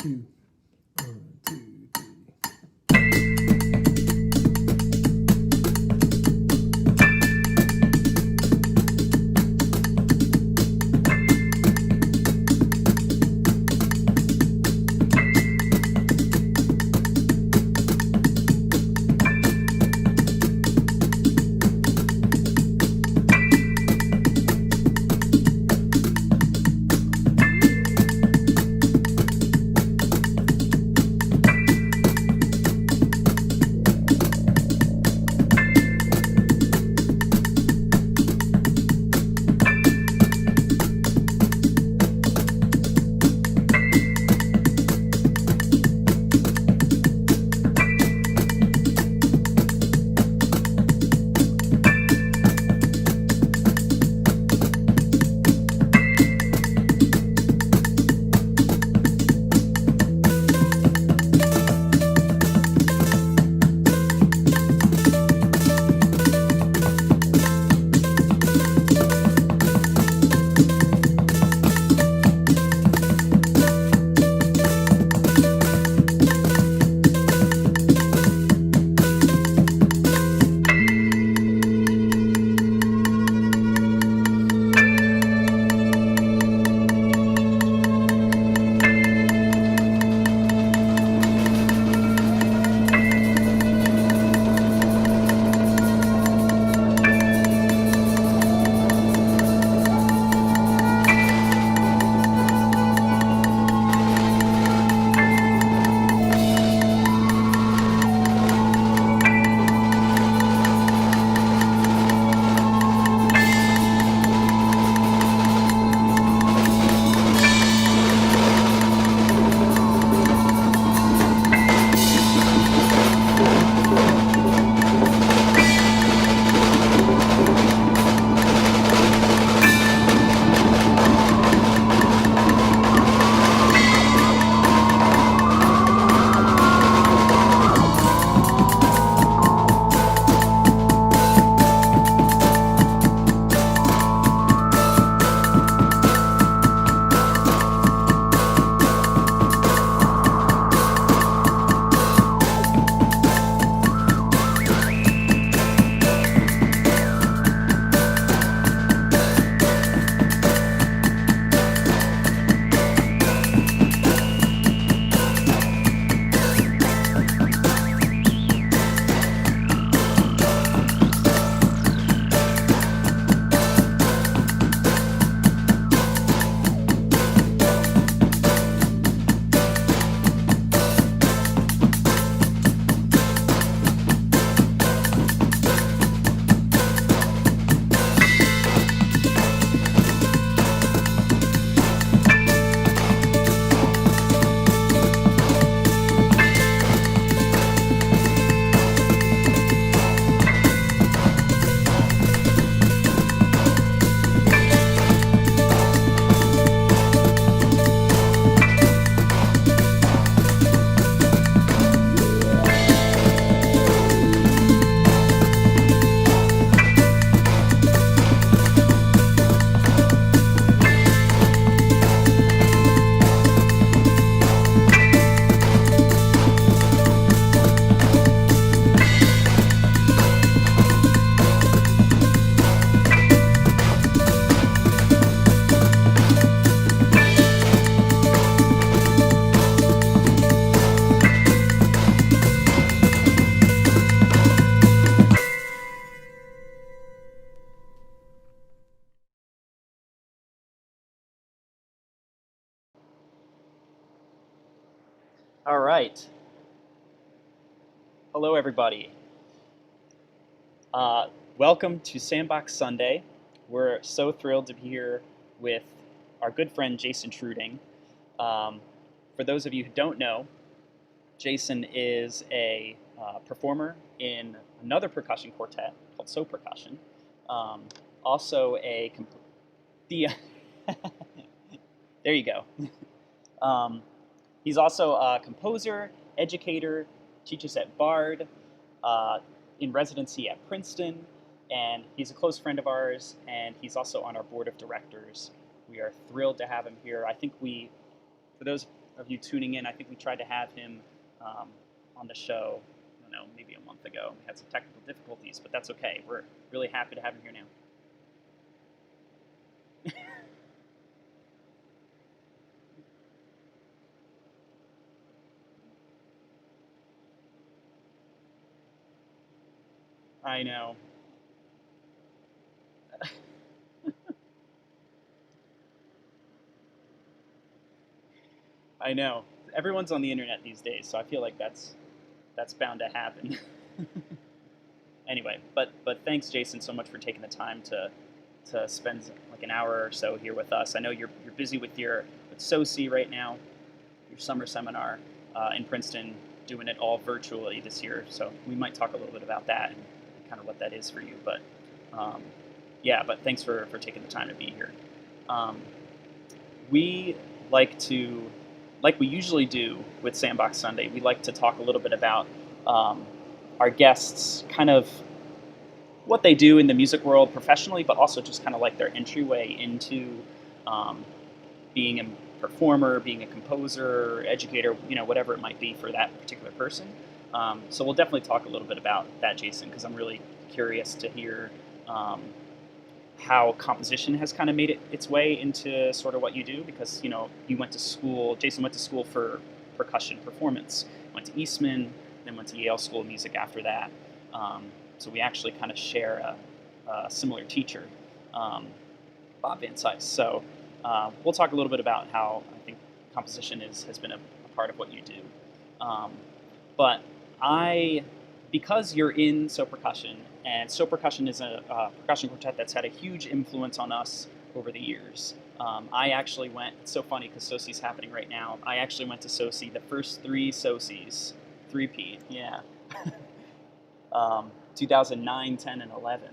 two, one, two, three. All right. Hello, everybody. Welcome to Sandbox Sunday. We're so thrilled to be here with our good friend Jason Treuting. For those of you who don't know, Jason is a performer in another percussion quartet called So Percussion. Also a the there you go. He's also a composer, educator, teaches at Bard, in residency at Princeton, and he's a close friend of ours, and he's also on our board of directors. We are thrilled to have him here. I think for those of you tuning in. I think we tried to have him on the show, I don't know, maybe a month ago. We had some technical difficulties, but that's okay. We're really happy to have him here now. I know. I know. Everyone's on the internet these days, so I feel like that's bound to happen. Anyway, but thanks, Jason, so much for taking the time to spend like an hour or so here with us. I know you're busy with SOCI right now, your summer seminar in Princeton, doing it all virtually this year. So we might talk a little bit about that and kind of what that is for you. But yeah, but thanks for taking the time to be here. We like to, like we usually do with Sandbox Sunday, we like to talk a little bit about our guests, kind of what they do in the music world professionally, but also just kind of like their entryway into being a performer, being a composer, educator, you know, whatever it might be for that particular person. So we'll definitely talk a little bit about that, Jason, because I'm really curious to hear how composition has kind of made its way into sort of what you do, because, you know, Jason went to school for percussion performance, went to Eastman, then went to Yale School of Music after that. So we actually kind of share a similar teacher, Bob Van Cise. So we'll talk a little bit about how I think composition has been a part of what you do. But because you're in So Percussion, and So Percussion is a percussion quartet that's had a huge influence on us over the years. I actually went, it's so funny because SOCI's happening right now. I actually went to SOCI, the first 3 SOCIs, 3P, yeah. 2009, 10, and 11.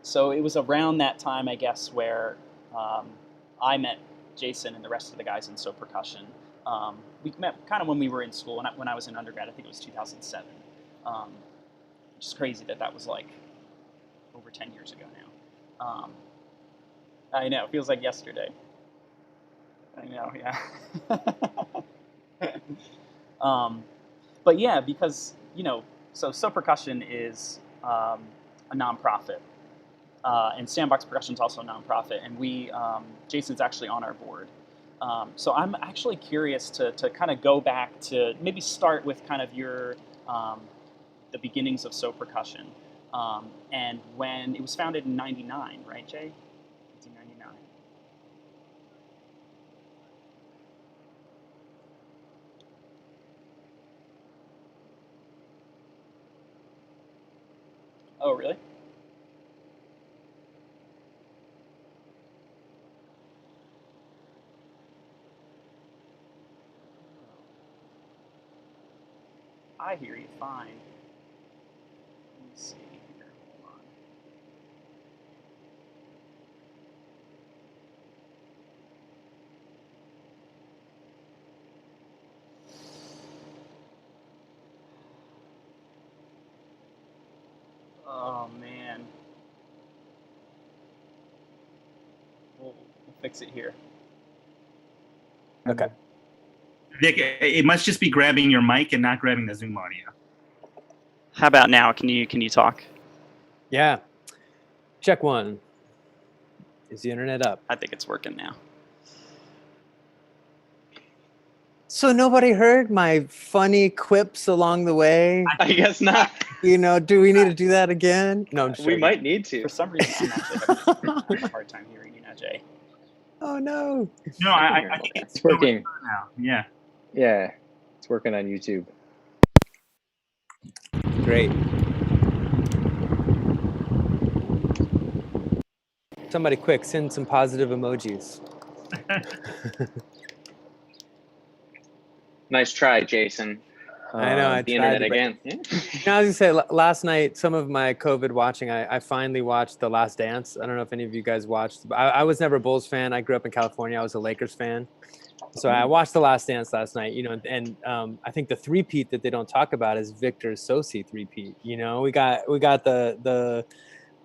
So it was around that time, I guess, where I met Jason and the rest of the guys in So Percussion. We met kind of when we were in school, when I was in undergrad. I think it was 2007. Which is crazy that was like over 10 years ago now. I know, it feels like yesterday. I know, yeah. But yeah, because, you know, so Percussion is a nonprofit, and Sandbox Percussion is also a nonprofit, and Jason's actually on our board. So I'm actually curious to kind of go back to maybe start with kind of the beginnings of So Percussion, and when it was founded in '99, right, Jay? 1999. Oh, really? I hear you fine. Let me see here. Hold on. Oh man. We'll fix it here. Okay. Vic, it must just be grabbing your mic and not grabbing the Zoom audio. How about now? Can you talk? Yeah. Check 1. Is the internet up? I think it's working now. So nobody heard my funny quips along the way? I guess not. You know, do we need to do that again? No, I'm just We joking. might need to. For some reason, I'm actually having a hard time hearing you now, Jay. Oh no. No, I think It's working. now. Yeah. Yeah, it's working on YouTube. Great. Somebody quick, send some positive emojis. Nice try, Jason. I know, I the tried, internet but- again. Yeah. Now, as you say, last night, some of my COVID watching, I finally watched The Last Dance. I don't know if any of you guys watched. I was never a Bulls fan. I grew up in California. I was a Lakers fan. So I watched The Last Dance last night, you know, and I think the three-peat that they don't talk about is Victor's SOCI three-peat. You know, we got the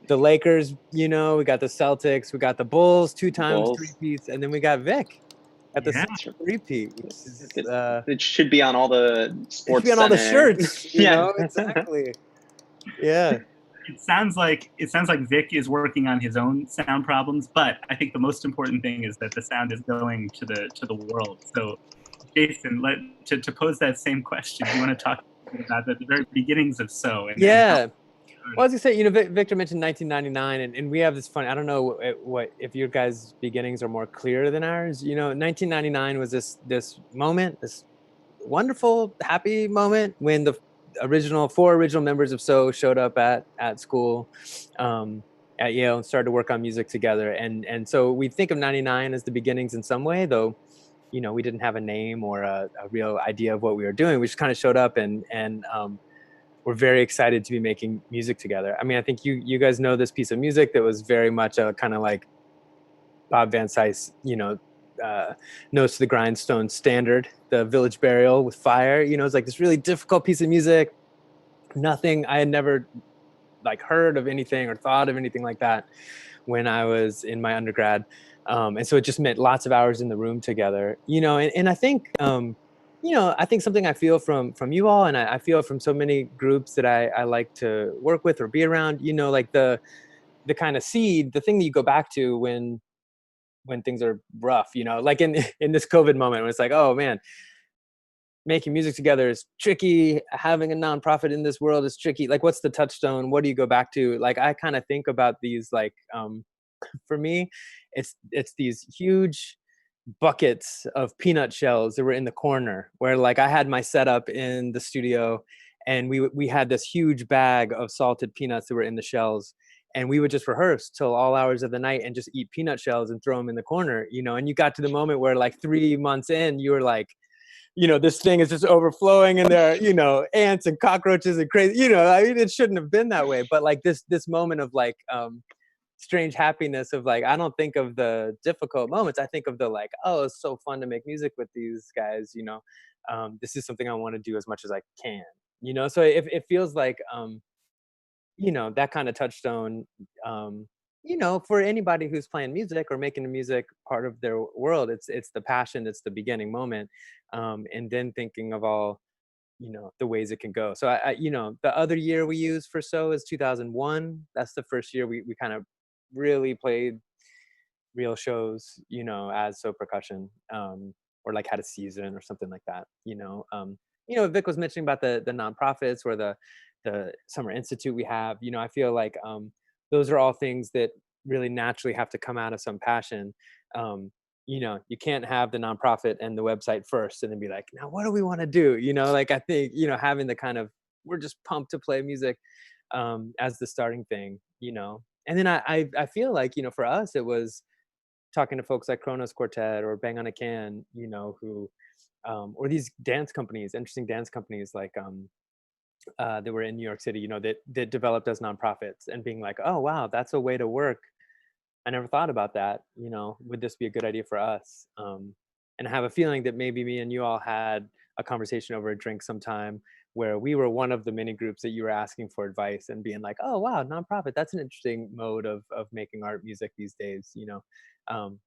Lakers, you know, we got the Celtics, we got the Bulls, 2 times Bulls. three-peats, and then we got Vic Got this Yeah. repeat, which is It should be on all the it should sports be on all the center. shirts. You know, exactly. Yeah. It sounds like Vic is working on his own sound problems, but I think the most important thing is that the sound is going to the world. So, Jason, to pose that same question, do you want to talk about the very beginnings of So? And Yeah. Well, as you say, you know, Victor mentioned 1999, and we have this funny. I don't know what if your guys' beginnings are more clear than ours. You know, 1999 was this moment, this wonderful, happy moment when the four original members of So showed up at school, at Yale, and started to work on music together. And so we think of 99 as the beginnings in some way, though. You know, we didn't have a name or a real idea of what we were doing. We just kind of showed up and we're very excited to be making music together. I mean, I think you guys know this piece of music that was very much a kind of like Bob Van Sice, you know, Nose to the Grindstone standard, the Village Burial with Fire. You know, it's like this really difficult piece of music. Nothing, I had never like heard of anything or thought of anything like that when I was in my undergrad. And so it just meant lots of hours in the room together, you know, and I think, you know, I think something I feel from you all, and I feel from so many groups that I like to work with or be around, you know, like the kind of seed, the thing that you go back to when things are rough, you know, like in this COVID moment when it's like, oh man, making music together is tricky. Having a nonprofit in this world is tricky. Like, what's the touchstone? What do you go back to? Like, I kind of think about these, like, for me, it's these huge buckets of peanut shells that were in the corner where like I had my setup in the studio and we had this huge bag of salted peanuts that were in the shells, and we would just rehearse till all hours of the night and just eat peanut shells and throw them in the corner, you know. And you got to the moment where like 3 months in, you were like, you know, this thing is just overflowing and there are, you know, ants and cockroaches and crazy, you know, I mean, it shouldn't have been that way. But like this moment of like strange happiness of like, I don't think of the difficult moments. I think of the like, oh, it's so fun to make music with these guys, you know. This is something I want to do as much as I can, you know. So it feels like you know, that kind of touchstone, you know, for anybody who's playing music or making the music part of their world, it's the passion, it's the beginning moment, and then thinking of all, you know, the ways it can go. So I you know, the other year we used for So is 2001. That's the first year we kind of really played real shows, you know, as So Percussion, or like had a season or something like that, you know. You know, Vic was mentioning about the nonprofits or the summer institute we have. You know, I feel like those are all things that really naturally have to come out of some passion. You know, you can't have the nonprofit and the website first and then be like, now what do we want to do? You know, like I think, you know, having the kind of, we're just pumped to play music as the starting thing, you know. And then I feel like, you know, for us it was talking to folks like Kronos Quartet or Bang on a Can, you know, who or these dance companies, interesting dance companies like that were in New York City, you know, that developed as nonprofits, and being like, oh wow, that's a way to work. I never thought about that. You know, would this be a good idea for us? And I have a feeling that maybe me and you all had a conversation over a drink sometime where we were one of the many groups that you were asking for advice and being like, oh wow, nonprofit, that's an interesting mode of making art music these days, you know.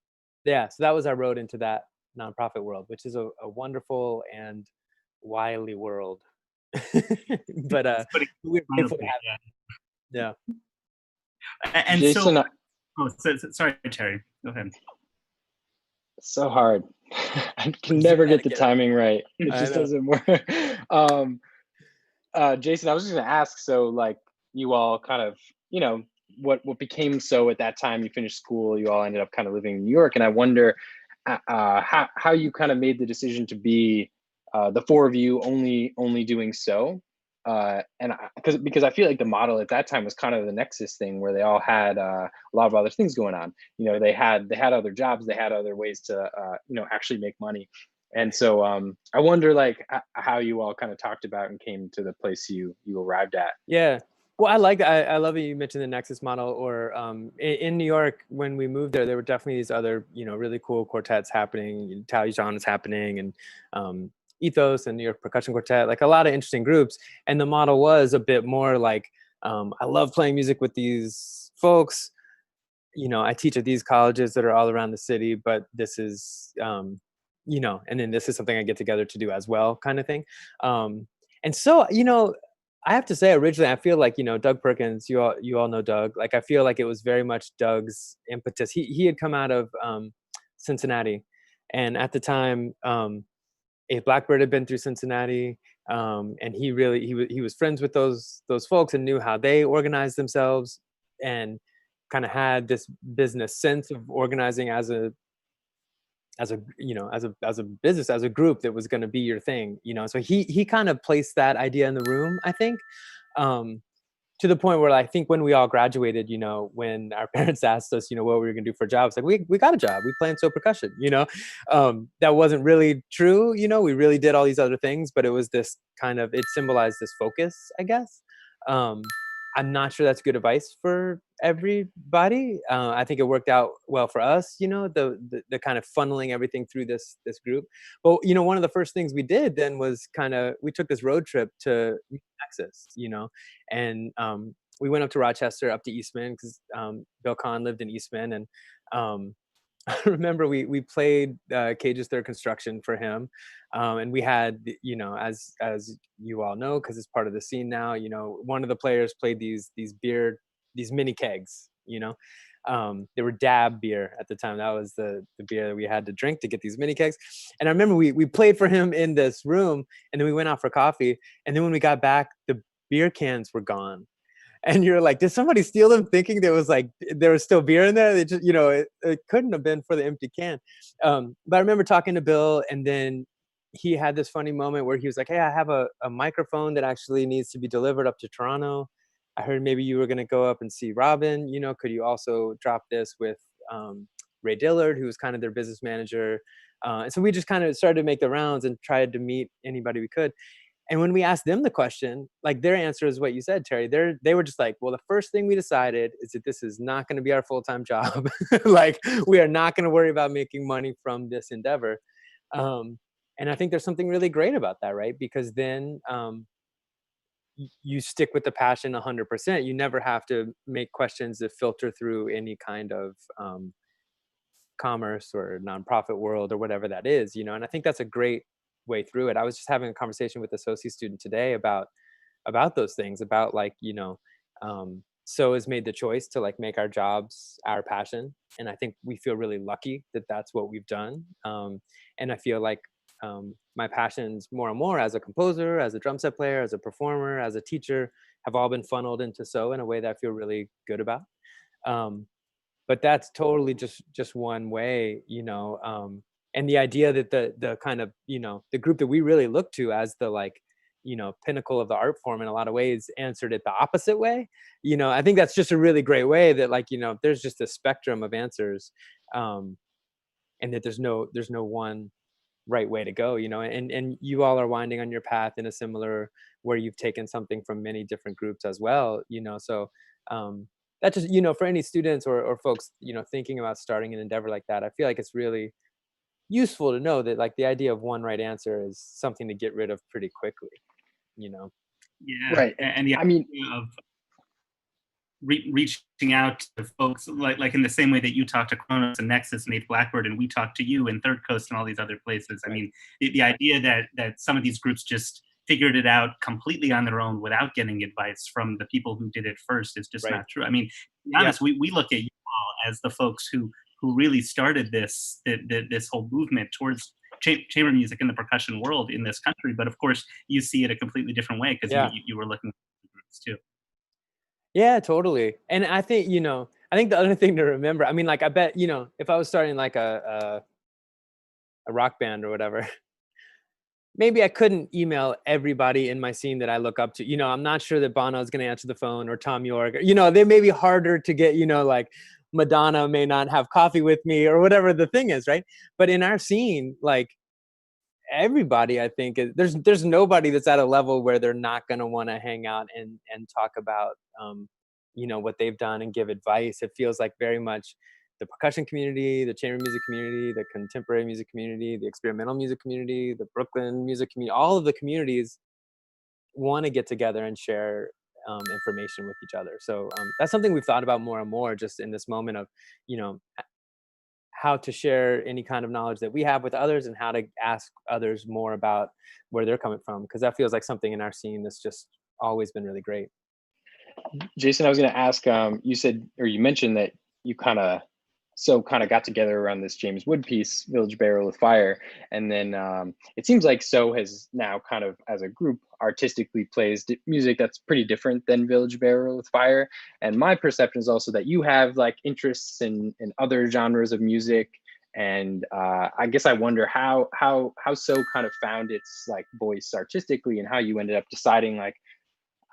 Yeah, so that was our road into that nonprofit world, which is a wonderful and wily world. But But if we have, yeah. yeah. And Jason, so, sorry, Terry. Go ahead. so hard. I can Just never get the etiquette. timing right. It I just know. doesn't work. Jason, I was just gonna ask, so like you all kind of, you know, what became So at that time, you finished school, you all ended up kind of living in New York, and I wonder how you kind of made the decision to be the four of you only doing So, and because I feel like the model at that time was kind of the Nexus thing where they all had a lot of other things going on. You know, they had other jobs, they had other ways to you know, actually make money. And so I wonder like how you all kind of talked about and came to the place you arrived at. Yeah. Well, I like that. I love that you mentioned the Nexus model. Or in New York, when we moved there were definitely these other, you know, really cool quartets happening. Tally John is happening, and Ethos and New York Percussion Quartet, like a lot of interesting groups. And the model was a bit more like, I love playing music with these folks. You know, I teach at these colleges that are all around the city, but this is you know, and then this is something I get together to do as well, kind of thing. And so, you know, I have to say, originally, I feel like, you know, Doug Perkins, you all know Doug. Like, I feel like it was very much Doug's impetus. He had come out of Cincinnati, and at the time, a Blackbird had been through Cincinnati, and he was friends with those folks and knew how they organized themselves, and kind of had this business sense of organizing as a you know as a business, as a group that was going to be your thing, you know. So he kind of placed that idea in the room, I think, um to the point where I think when we all graduated, you know, when our parents asked us, you know, what we were gonna do for jobs, like we got a job, we play in percussion, you know. That wasn't really true, you know, we really did all these other things, but it was this kind of, it symbolized this focus, I guess. um I'm not sure that's good advice for everybody. I think it worked out well for us, you know, the kind of funneling everything through this group. But you know, one of the first things we did then was kind of, we took this road trip to Texas, you know, and we went up to Rochester, up to Eastman, because Bill Kahn lived in Eastman, and um, I remember we played Cage's Third Construction for him, and we had, you know, as you all know, because it's part of the scene now, you know, one of the players played these mini kegs, you know. They were Dab beer at the time. That was the beer that we had to drink to get these mini kegs. And I remember we played for him in this room, and then we went out for coffee. And then when we got back, the beer cans were gone. And you're like, did somebody steal them, thinking there was like, there was still beer in there? They just, you know, it couldn't have been for the empty can. But I remember talking to Bill, and then he had this funny moment where he was like, hey, I have a microphone that actually needs to be delivered up to Toronto. I heard maybe you were going to go up and see Robin, you know, could you also drop this with Ray Dillard, who was kind of their business manager? And so we just kind of started to make the rounds and tried to meet anybody we could. And when we asked them the question, like, their answer is what you said, Terry. They were just like, well, the first thing we decided is that this is not going to be our full-time job. Like, we are not going to worry about making money from this endeavor. Um, and I think there's something really great about that, right? Because then you stick with the passion 100%. You never have to make questions that filter through any kind of commerce or nonprofit world or whatever that is, you know. And I think that's a great way through it. I was just having a conversation with a soci student today about those things, about, like, you know, so has made the choice to, like, make our jobs our passion, and I think we feel really lucky that that's what we've done. And I feel like my passions more and more as a composer, as a drum set player, as a performer, as a teacher, have all been funneled into so in a way that I feel really good about. um, but that's totally just one way, you know. And the idea that the kind of, you know, the group that we really look to as the, like, you know, pinnacle of the art form in a lot of ways answered it the opposite way, you know. I think that's just a really great way that, like, you know, there's just a spectrum of answers, um and that there's no one right way to go, you know. And you all are winding on your path in a similar, where you've taken something from many different groups as well, you know. So that just, you know, for any students or folks, you know, thinking about starting an endeavor like that, I feel like it's really useful to know that, like, the idea of one right answer is something to get rid of pretty quickly, you know. Yeah, Right. and the I mean, idea of reaching out to folks, like in the same way that you talk to Kronos and Nexus and Eighth Blackbird, and we talk to you in Third Coast and all these other places. I Right. mean, the idea that some of these groups just figured it out completely on their own without getting advice from the people who did it first is just Right. not true. I mean, to be Yeah. honest, we look at you all as the folks who really started this whole movement towards chamber music in the percussion world in this country. But of course, you see it a completely different way because Yeah. you were looking at groups too. Yeah, totally. And I think, you know, I think the other thing to remember, I mean, like, I bet, you know, if I was starting like a rock band or whatever, maybe I couldn't email everybody in my scene that I look up to. You know, I'm not sure that Bono is going to answer the phone, or Tom York. You know, they may be harder to get, you know, like Madonna may not have coffee with me or whatever the thing is, right? But in our scene, like, everybody, I think, there's nobody that's at a level where they're not going to want to hang out and talk about, you know, what they've done and give advice. It feels like very much the percussion community, the chamber music community, the contemporary music community, the experimental music community, the Brooklyn music community, all of the communities want to get together and share information with each other. So that's something we've thought about more and more, just in this moment of, you know, how to share any kind of knowledge that we have with others, and how to ask others more about where they're coming from, because that feels like something in our scene that's just always been really great. Jason, I was going to ask, you said, or you mentioned that you kind of got together around this James Wood piece, Village Burial with Fire. And then it seems like So has now kind of, as a group, artistically plays music that's pretty different than Village Burial with Fire. And my perception is also that you have like interests in other genres of music. And I guess I wonder how So kind of found its like voice artistically, and how you ended up deciding like,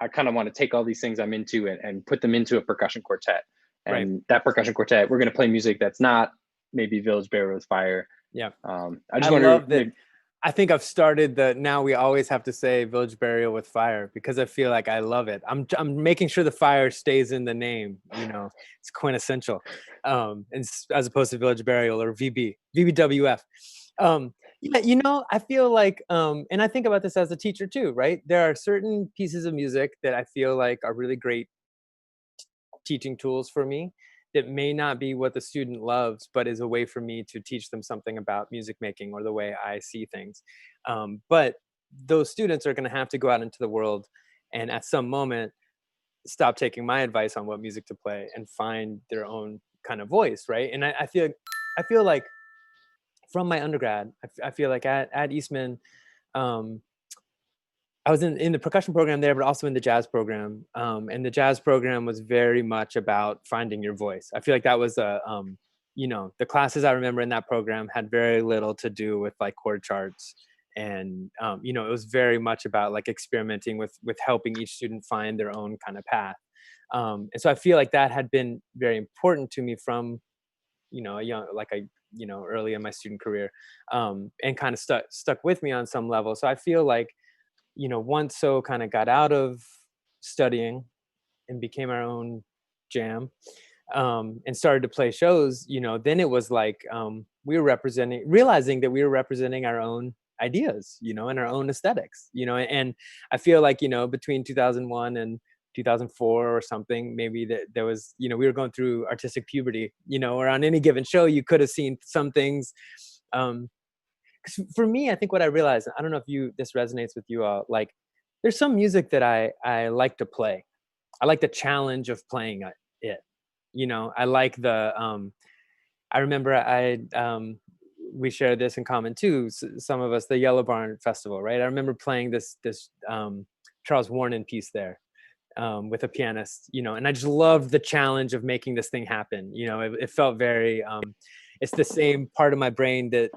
I kind of want to take all these things I'm into and put them into a percussion quartet. And Right. that percussion quartet, we're going to play music that's not maybe Village Burial with Fire. Yeah. I just I wonder. love that. I think I've started the, now we always have to say Village Burial with Fire, because I feel like I love it. I'm making sure the fire stays in the name, you know, it's quintessential. And as opposed to Village Burial or VBWF. Yeah, you know, I feel like, and I think about this as a teacher too, right? There are certain pieces of music that I feel like are really great teaching tools for me, that may not be what the student loves, but is a way for me to teach them something about music making or the way I see things. But those students are going to have to go out into the world and at some moment stop taking my advice on what music to play and find their own kind of voice, right? And I feel like from my undergrad, I feel like at Eastman, um, I was in the percussion program there, but also in the jazz program. And the jazz program was very much about finding your voice. I feel like that was you know, the classes I remember in that program had very little to do with like chord charts. And, you know, it was very much about like experimenting with helping each student find their own kind of path. And so I feel like that had been very important to me from, you know, you know, early in my student career, and kind of stuck with me on some level. So I feel like, you know, once So kind of got out of studying and became our own jam, and started to play shows, you know, then it was like, we were realizing that we were representing our own ideas, you know, and our own aesthetics, you know. And I feel like, you know, between 2001 and 2004 or something, maybe that there was, you know, we were going through artistic puberty, you know, or on any given show, you could have seen some things. 'Cause for me, I think what I realized, I don't know if this resonates with you all, like there's some music that I like to play. I like the challenge of playing it. You know, I like I remember we share this in common too. Some of us, the Yellow Barn Festival, right? I remember playing this Charles Warren piece there, with a pianist, you know, and I just loved the challenge of making this thing happen. You know, it felt very, it's the same part of my brain that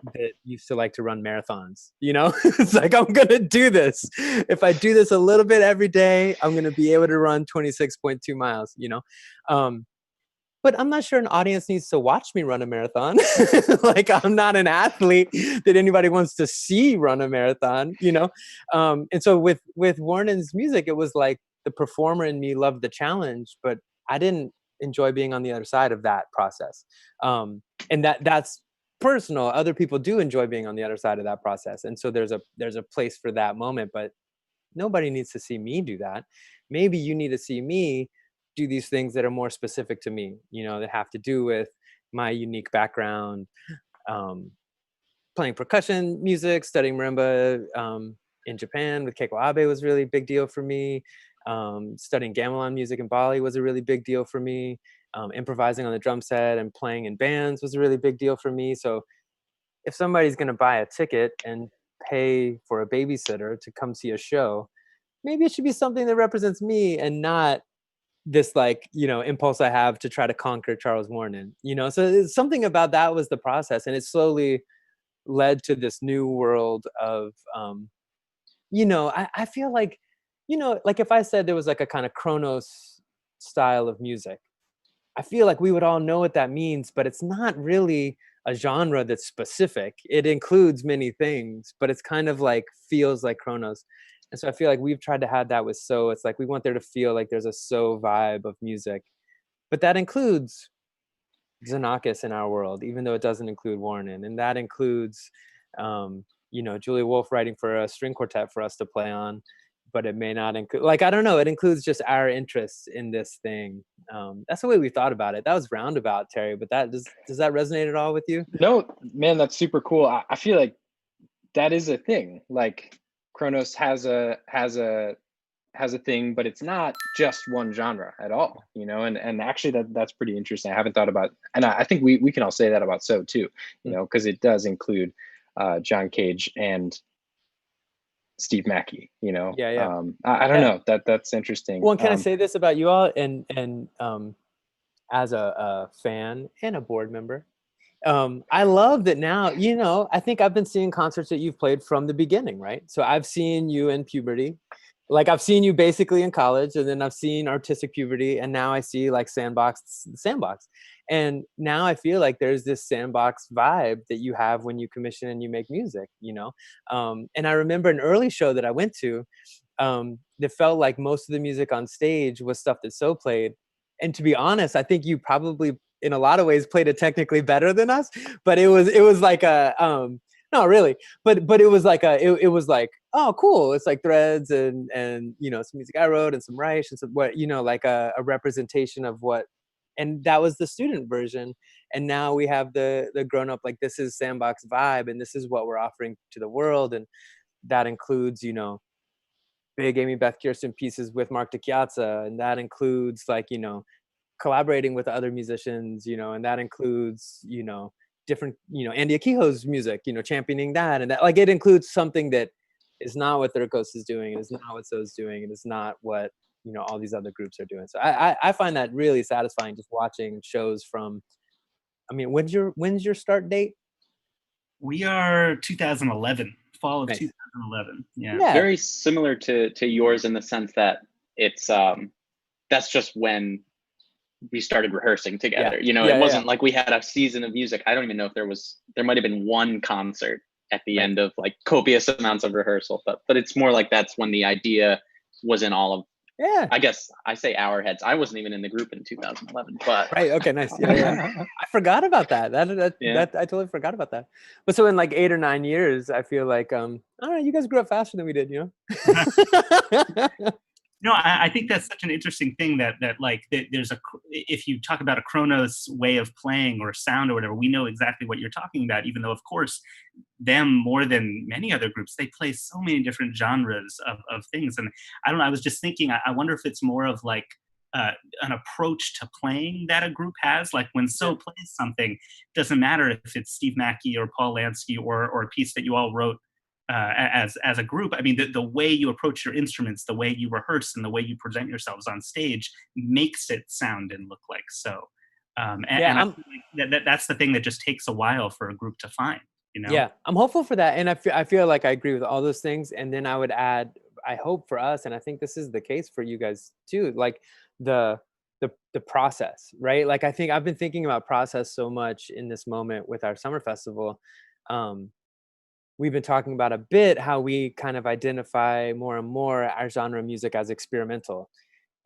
used to like to run marathons, you know. It's like, I'm gonna do this. If I do this a little bit every day, I'm gonna be able to run 26.2 miles, you know. But I'm not sure an audience needs to watch me run a marathon. Like, I'm not an athlete that anybody wants to see run a marathon, you know. And so with Warren's music, it was like the performer in me loved the challenge, but I didn't enjoy being on the other side of that process. And that's personal. Other people do enjoy being on the other side of that process, and so there's a place for that moment. But nobody needs to see me do that. Maybe you need to see me do these things that are more specific to me, you know, that have to do with my unique background, um, playing percussion music, studying marimba, in Japan with Keiko Abe was really big deal for me. Studying gamelan music in Bali was a really big deal for me. Improvising on the drum set and playing in bands was a really big deal for me. So if somebody's going to buy a ticket and pay for a babysitter to come see a show, maybe it should be something that represents me and not this, like, you know, impulse I have to try to conquer Charles Warren, you know. So it's something about that was the process, and it slowly led to this new world of, you know, I feel like, you know, like if I said there was like a kind of Kronos style of music, I feel like we would all know what that means, but it's not really a genre that's specific. It includes many things, but it's kind of like feels like Kronos. And so I feel like we've tried to have that with So. It's like we want there to feel like there's a So vibe of music, but that includes Xenakis in our world, even though it doesn't include Warren. And that includes, you know, Julia Wolf writing for a string quartet for us to play on. but it may not include, like, I don't know, it includes just our interests in this thing. That's the way we thought about it. That was roundabout, Terry, but does that resonate at all with you? No, man, that's super cool. I feel like that is a thing. Like Kronos has a thing, but it's not just one genre at all, you know. And actually that's pretty interesting. I haven't thought about, and I think we can all say that about So too, you know, because it does include John Cage and Steve Mackey, you know. Yeah. I don't know, that's interesting. Well, and can I say this about you all, and as a fan and a board member, I love that now, you know, I think I've been seeing concerts that you've played from the beginning, right? So I've seen you in puberty, like I've seen you basically in college, and then I've seen artistic puberty, and now I see like Sandbox. And now I feel like there's this Sandbox vibe that you have when you commission and you make music, you know? And I remember an early show that I went to, that felt like most of the music on stage was stuff that So played. And to be honest, I think you probably in a lot of ways played it technically better than us, but it was like a no, really, but it was like it was like, oh cool, it's like threads and you know, some music I wrote and some Reich and some, what, you know, like a representation of what, and that was the student version. And now we have the grown up, like, this is Sandbox vibe, and this is what we're offering to the world. And that includes, you know, big Amy Beth Kirsten pieces with Mark DiChiazza, and that includes, like, you know, collaborating with other musicians, you know, and that includes, you know, different, you know, Andy Akiho's music, you know, championing that. And that, like, it includes something that is not what Thirkos is doing, it is not what So's doing, it is not what, you know, all these other groups are doing. So I find that really satisfying, just watching shows from, I mean, when's your start date? We are 2011, fall of Nice. 2011. Yeah. Yeah. Very similar to yours in the sense that it's that's just when we started rehearsing together. You know, it wasn't like we had a season of music. I don't even know if there might have been one concert at the end of like copious amounts of rehearsal, but it's more like that's when the idea was in all of, I guess I say our heads. I wasn't even in the group in 2011, but right. Okay, nice. Yeah. I forgot about that. That I totally forgot about that. But so in like 8 or 9 years, I feel like I don't know, you guys grew up faster than we did, you know? No, I think that's such an interesting thing that there's if you talk about a Kronos way of playing or sound or whatever, we know exactly what you're talking about, even though, of course, them more than many other groups, they play so many different genres of things. And I don't know, I was just thinking, I wonder if it's more of like an approach to playing that a group has. Like when So plays something, doesn't matter if it's Steve Mackey or Paul Lansky or a piece that you all wrote as a group. I mean, the way you approach your instruments, the way you rehearse, and the way you present yourselves on stage makes it sound and look like So. And I feel like that's the thing that just takes a while for a group to find, you know? Yeah, I'm hopeful for that. And I feel like I agree with all those things. And then I would add, I hope for us, and I think this is the case for you guys too, like the process, right? Like, I think I've been thinking about process so much in this moment with our summer festival. We've been talking about a bit how we kind of identify more and more our genre of music as experimental.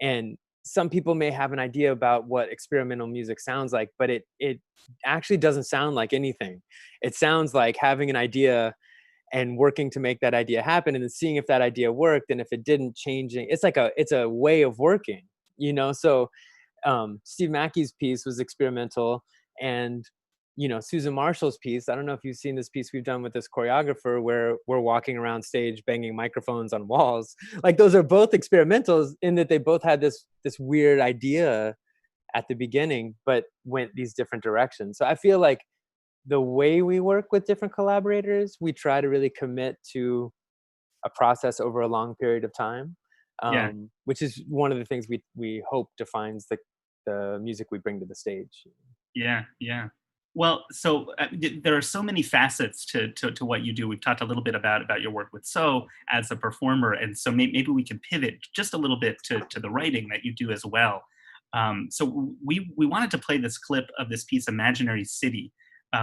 And some people may have an idea about what experimental music sounds like, but it actually doesn't sound like anything. It sounds like having an idea and working to make that idea happen, and then seeing if that idea worked, and if it didn't, changing. It's a way of working, you know? So Steve Mackey's piece was experimental, and you know, Susan Marshall's piece, I don't know if you've seen this piece we've done with this choreographer where we're walking around stage banging microphones on walls. Like, those are both experimentals in that they both had this weird idea at the beginning, but went these different directions. So I feel like the way we work with different collaborators, we try to really commit to a process over a long period of time, which is one of the things we hope defines the music we bring to the stage. Yeah. Well, so there are so many facets to what you do. We've talked a little bit about your work with So as a performer, and so maybe we can pivot just a little bit to the writing that you do as well. So we wanted to play this clip of this piece, Imaginary City,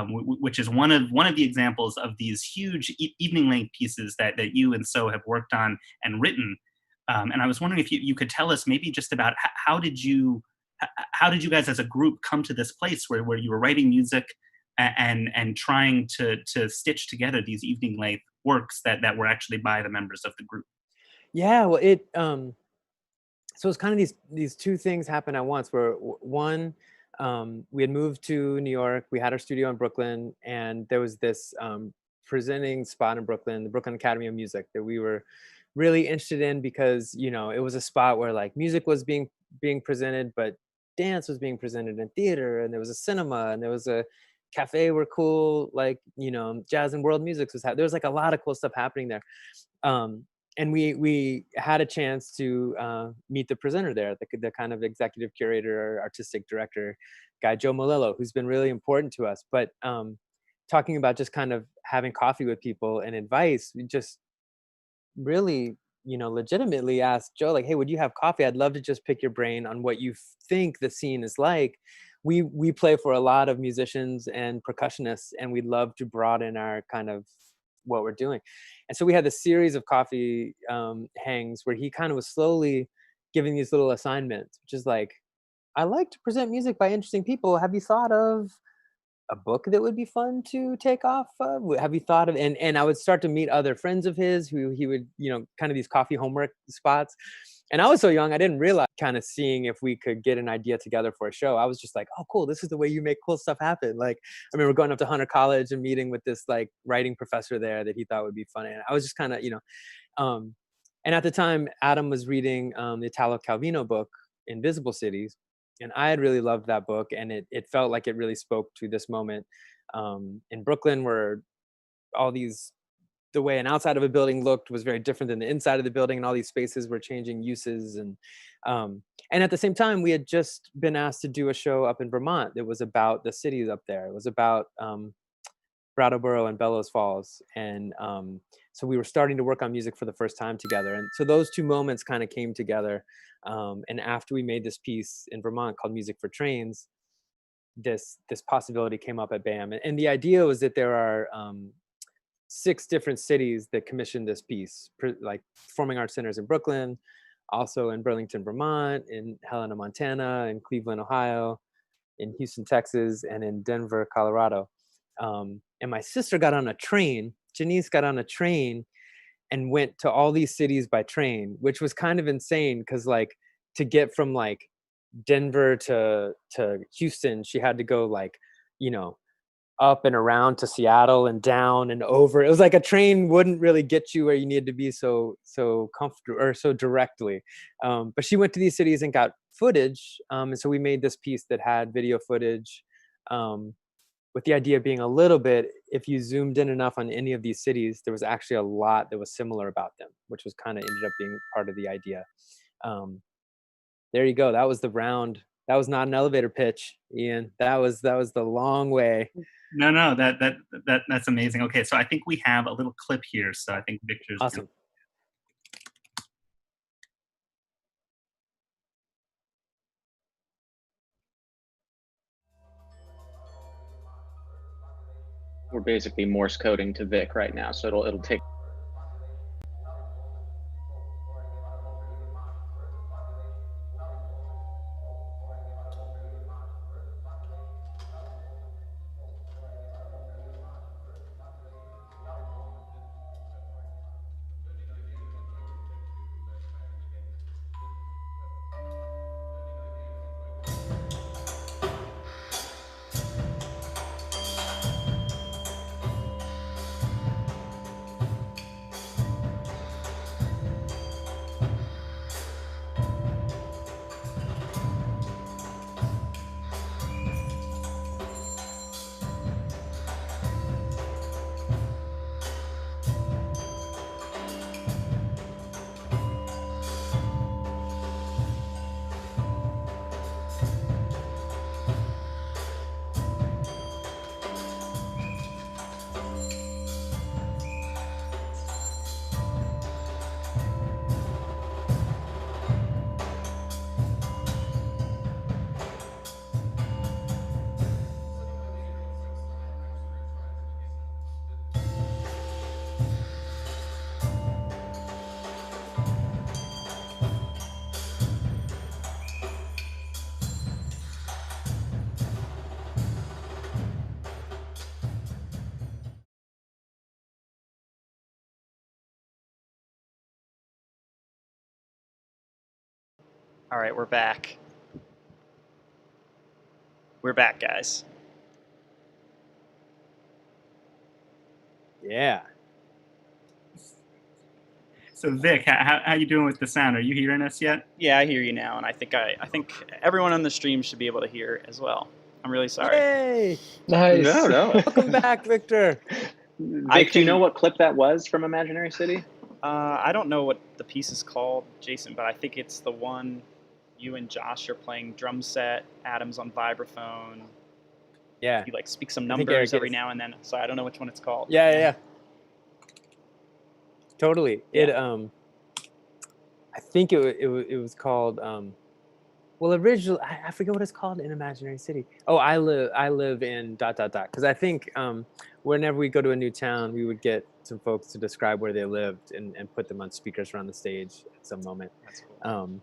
which is one of the examples of these huge evening length pieces that you and So have worked on and written. And I was wondering if you could tell us maybe just about how did you guys as a group come to this place where you were writing music and trying to stitch together these evening length works that were actually by the members of the group? Yeah, well, so it's kind of these two things happen at once. Where one, we had moved to New York, we had our studio in Brooklyn, and there was this presenting spot in Brooklyn, the Brooklyn Academy of Music, that we were really interested in because it was a spot where like music was being presented, but dance was being presented in theater, and there was a cinema, and there was a cafe where cool like jazz and world music was there was like a lot of cool stuff happening there. um, and we had a chance to meet the presenter there, the kind of executive curator or artistic director guy, Joe Malillo, who's been really important to us. But talking about just kind of having coffee with people and advice, we just really legitimately asked Joe, like, hey, would you have coffee? I'd love to just pick your brain on what you think the scene is like. We play for a lot of musicians and percussionists, and we'd love to broaden our kind of what we're doing. And so we had this series of coffee hangs where he kind of was slowly giving these little assignments, which is like, I like to present music by interesting people. Have you thought of a book that would be fun to take off of? Have you thought of, and I would start to meet other friends of his who he would, kind of these coffee homework spots. And I was so young, I didn't realize, kind of seeing if we could get an idea together for a show. I was just like, oh, cool, this is the way you make cool stuff happen. Like, I remember going up to Hunter College and meeting with this like writing professor there that he thought would be funny. And I was just kind of, um, and at the time, Adam was reading the Italo Calvino book, Invisible Cities. And I had really loved that book, and it felt like it really spoke to this moment in Brooklyn, where all these, the way an outside of a building looked was very different than the inside of the building, and all these spaces were changing uses. And at the same time, we had just been asked to do a show up in Vermont that was about the cities up there. It was about Brattleboro and Bellows Falls. And so we were starting to work on music for the first time together. And so those two moments kind of came together. And after we made this piece in Vermont called Music for Trains, this possibility came up at BAM. And the idea was that there are 6 different cities that commissioned this piece, like performing arts centers in Brooklyn, also in Burlington, Vermont, in Helena, Montana, in Cleveland, Ohio, in Houston, Texas, and in Denver, Colorado. And my sister got on a train, Janice got on a train and went to all these cities by train, which was kind of insane because like to get from like Denver to Houston, she had to go like, up and around to Seattle and down and over. It was like a train wouldn't really get you where you needed to be so comfortable or so directly. But she went to these cities and got footage. And so we made this piece that had video footage, with the idea being a little bit, if you zoomed in enough on any of these cities, there was actually a lot that was similar about them, which was kind of ended up being part of the idea. There you go. That was the round. That was not an elevator pitch, Ian. That was the long way. No, that's amazing. Okay, so I think we have a little clip here. So I think Victor's awesome. We're basically Morse coding to Vic right now, so it'll take. All right, we're back. We're back, guys. Yeah. So Vic, how you doing with the sound? Are you hearing us yet? Yeah, I hear you now, and I think everyone on the stream should be able to hear as well. I'm really sorry. Yay! Nice. No. Welcome back, Victor. Vic, do you know what clip that was from Imaginary City? I don't know what the piece is called, Jason, but I think it's the one you and Josh are playing drum set. Adam's on vibraphone. Yeah. You like speak some I think Eric numbers every is. now and then. So I don't know which one it's called. Yeah. Totally. Yeah. I think it was called. Well, originally I forget what it's called in Imaginary City. Oh, I live in ... Because I think whenever we go to a new town, we would get some folks to describe where they lived and put them on speakers around the stage at some moment. That's cool.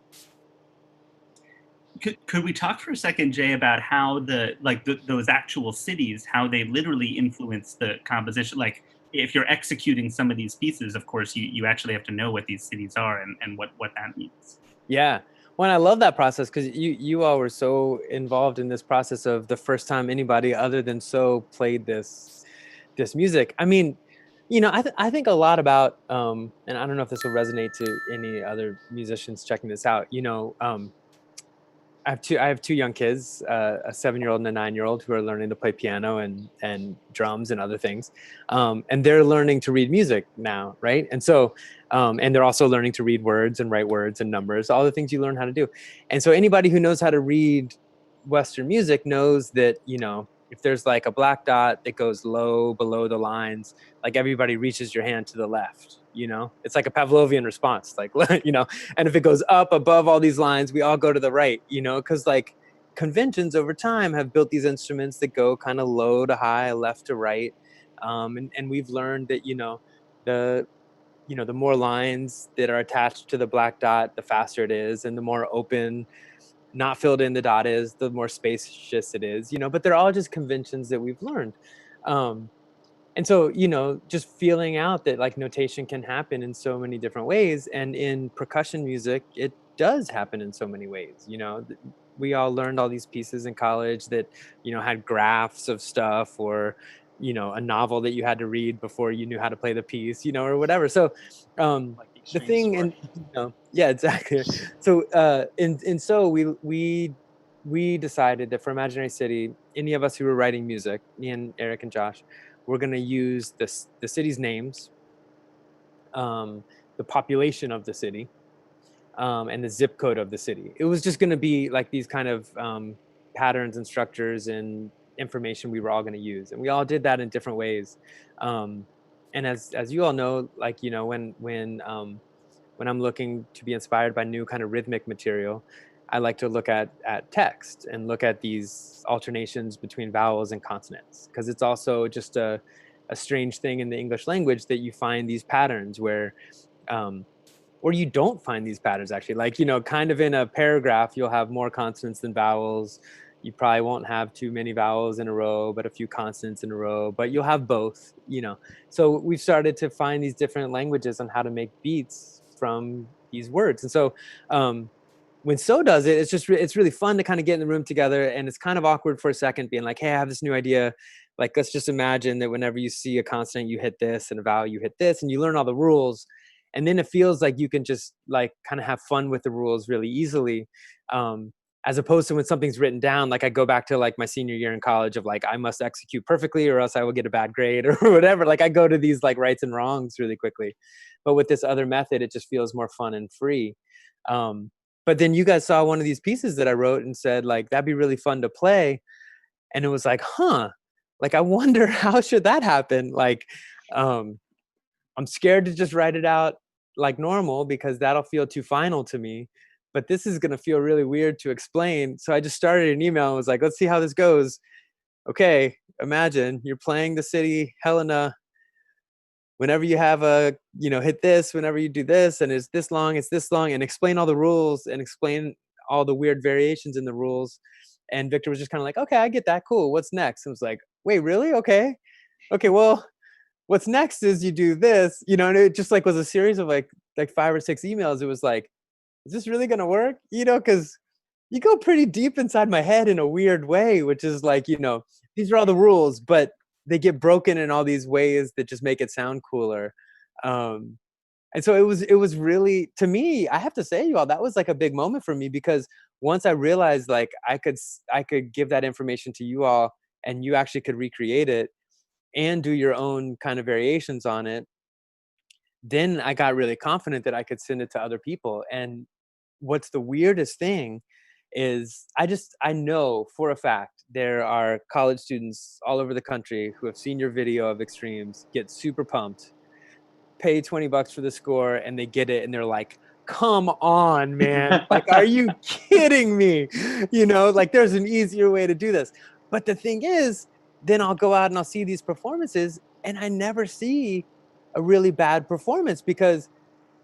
Could we talk for a second, Jay, about how those actual cities, how they literally influence the composition? Like, if you're executing some of these pieces, of course, you actually have to know what these cities are and what that means. Yeah. Well, I love that process because you all were so involved in this process of the first time anybody other than So played this music. I mean, you know, I think a lot about, and I don't know if this will resonate to any other musicians checking this out. You know, I have two young kids, a 7-year-old and a 9-year-old, who are learning to play piano and drums and other things, and they're learning to read music now, right? And so, and they're also learning to read words and write words and numbers, all the things you learn how to do. And so, anybody who knows how to read Western music knows that, you know, if there's like a black dot that goes low below the lines, like everybody reaches your hand to the left. You know, it's like a Pavlovian response, like, you know. And if it goes up above all these lines, we all go to the right, you know, because like conventions over time have built these instruments that go kind of low to high, left to right. And we've learned that, you know, the more lines that are attached to the black dot, the faster it is, and the more open, not filled in the dot is, the more spacious it is, you know. But they're all just conventions that we've learned. And so, you know, just feeling out that like notation can happen in so many different ways. And in percussion music, it does happen in so many ways. You know, we all learned all these pieces in college that, you know, had graphs of stuff, or, you know, a novel that you had to read before you knew how to play the piece, you know, or whatever. So, Like the the extreme thing, story. and you know, yeah, exactly. So, so we decided that for Imaginary City, any of us who were writing music, me and Eric and Josh, we're going to use the city's names, the population of the city, and the zip code of the city. It was just going to be like these kind of patterns and structures and information we were all going to use, and we all did that in different ways. And as you all know, like, you know, when I'm looking to be inspired by new kind of rhythmic material, I like to look at text and look at these alternations between vowels and consonants, because it's also just a strange thing in the English language that you find these patterns where, or you don't find these patterns actually. Like, you know, kind of in a paragraph, you'll have more consonants than vowels. You probably won't have too many vowels in a row, but a few consonants in a row, but you'll have both, you know. So we've started to find these different languages on how to make beats from these words. And so when So does it, it's just it's really fun to kind of get in the room together, and it's kind of awkward for a second being like, hey, I have this new idea. Like, let's just imagine that whenever you see a consonant, you hit this, and a vowel, you hit this, and you learn all the rules. And then it feels like you can just like kind of have fun with the rules really easily. As opposed to when something's written down, like I go back to like my senior year in college of like, I must execute perfectly or else I will get a bad grade or whatever. Like I go to these like rights and wrongs really quickly. But with this other method, it just feels more fun and free. But then you guys saw one of these pieces that I wrote and said like, that'd be really fun to play. And it was like, like, I wonder how should that happen? Like, I'm scared to just write it out like normal because that'll feel too final to me. But this is going to feel really weird to explain. So I just started an email and was like, let's see how this goes. Okay, imagine you're playing the city Helena. Whenever you have a, you know, hit this, whenever you do this, and it's this long, and explain all the rules and explain all the weird variations in the rules. And Victor was just kind of like, okay, I get that. Cool. What's next? I was like, wait, really? Okay. Well, what's next is you do this, you know. And it just like was a series of like 5 or 6 emails. It was like, is this really gonna work? You know, because you go pretty deep inside my head in a weird way, which is like, you know, these are all the rules, but they get broken in all these ways that just make it sound cooler. Um, and so it was really, to me, I have to say, you all, that was like a big moment for me, because once I realized like I could give that information to you all, and you actually could recreate it and do your own kind of variations on it, then I got really confident that I could send it to other people. And what's the weirdest thing is I know for a fact there are college students all over the country who have seen your video of extremes, get super pumped, pay $20 for the score, and they get it and they're like, come on, man. Like, are you kidding me? You know, like there's an easier way to do this. But the thing is, then I'll go out and I'll see these performances and I never see a really bad performance, because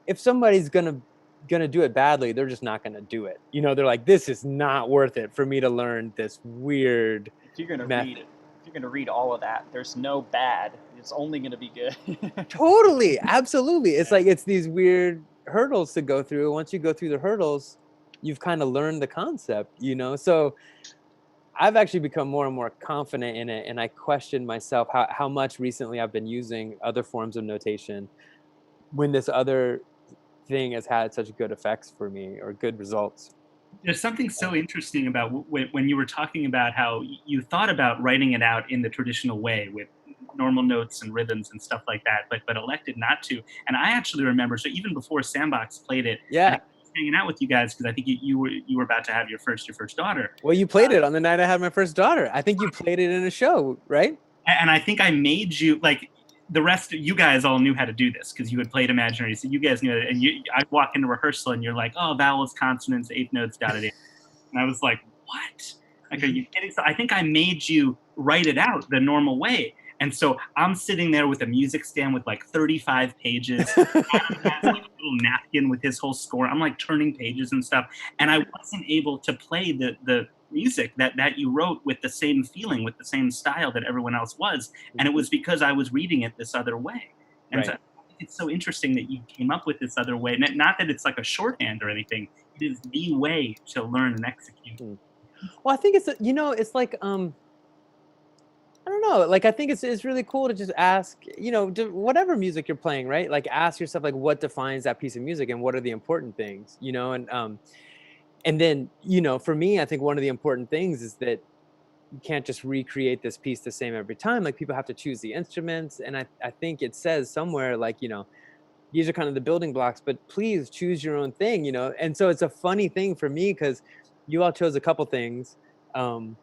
if somebody's gonna do it badly, they're just not gonna do it. You know, they're like, this is not worth it for me to learn this weird If you're gonna read, method. if you're gonna read all of that, there's no bad. It's only gonna be good. Totally, absolutely. It's like it's these weird hurdles to go through. Once you go through the hurdles, you've kind of learned the concept, you know? So I've actually become more and more confident in it, and I question myself how much recently I've been using other forms of notation when this other thing has had such good effects for me, or good results. There's something so interesting about when you were talking about how you thought about writing it out in the traditional way with normal notes and rhythms and stuff like that, but elected not to. And I actually remember, so even before Sandbox played it, and I Yeah. was hanging out with you guys because I think you were about to have your first daughter. Well, you played it on the night I had my first daughter. I think you played it in a show, right? And I think I made you like the rest of you guys all knew how to do this because you had played imaginary, so you guys knew it. And I walk into rehearsal and you're like, oh, vowels, consonants, eighth notes, da da da. And I was like, what? Like, are you kidding? So I think I made you write it out the normal way. And so I'm sitting there with a music stand with like 35 pages. Adam has like a little napkin with his whole score. I'm like turning pages and stuff. And I wasn't able to play the music that you wrote with the same feeling, with the same style that everyone else was. And it was because I was reading it this other way. And so Right. I think it's so interesting that you came up with this other way. Not that it's like a shorthand or anything. It is the way to learn and execute. Mm. Well, I think it's, you know, it's like, I don't know. Like, I think it's really cool to just ask, you know, whatever music you're playing, right? Like, ask yourself, like, what defines that piece of music, and what are the important things, you know? And then, you know, for me, I think one of the important things is that you can't just recreate this piece the same every time. Like, people have to choose the instruments, and I think it says somewhere, like, you know, these are kind of the building blocks, but please choose your own thing, you know? And so it's a funny thing for me, because you all chose a couple things. Um,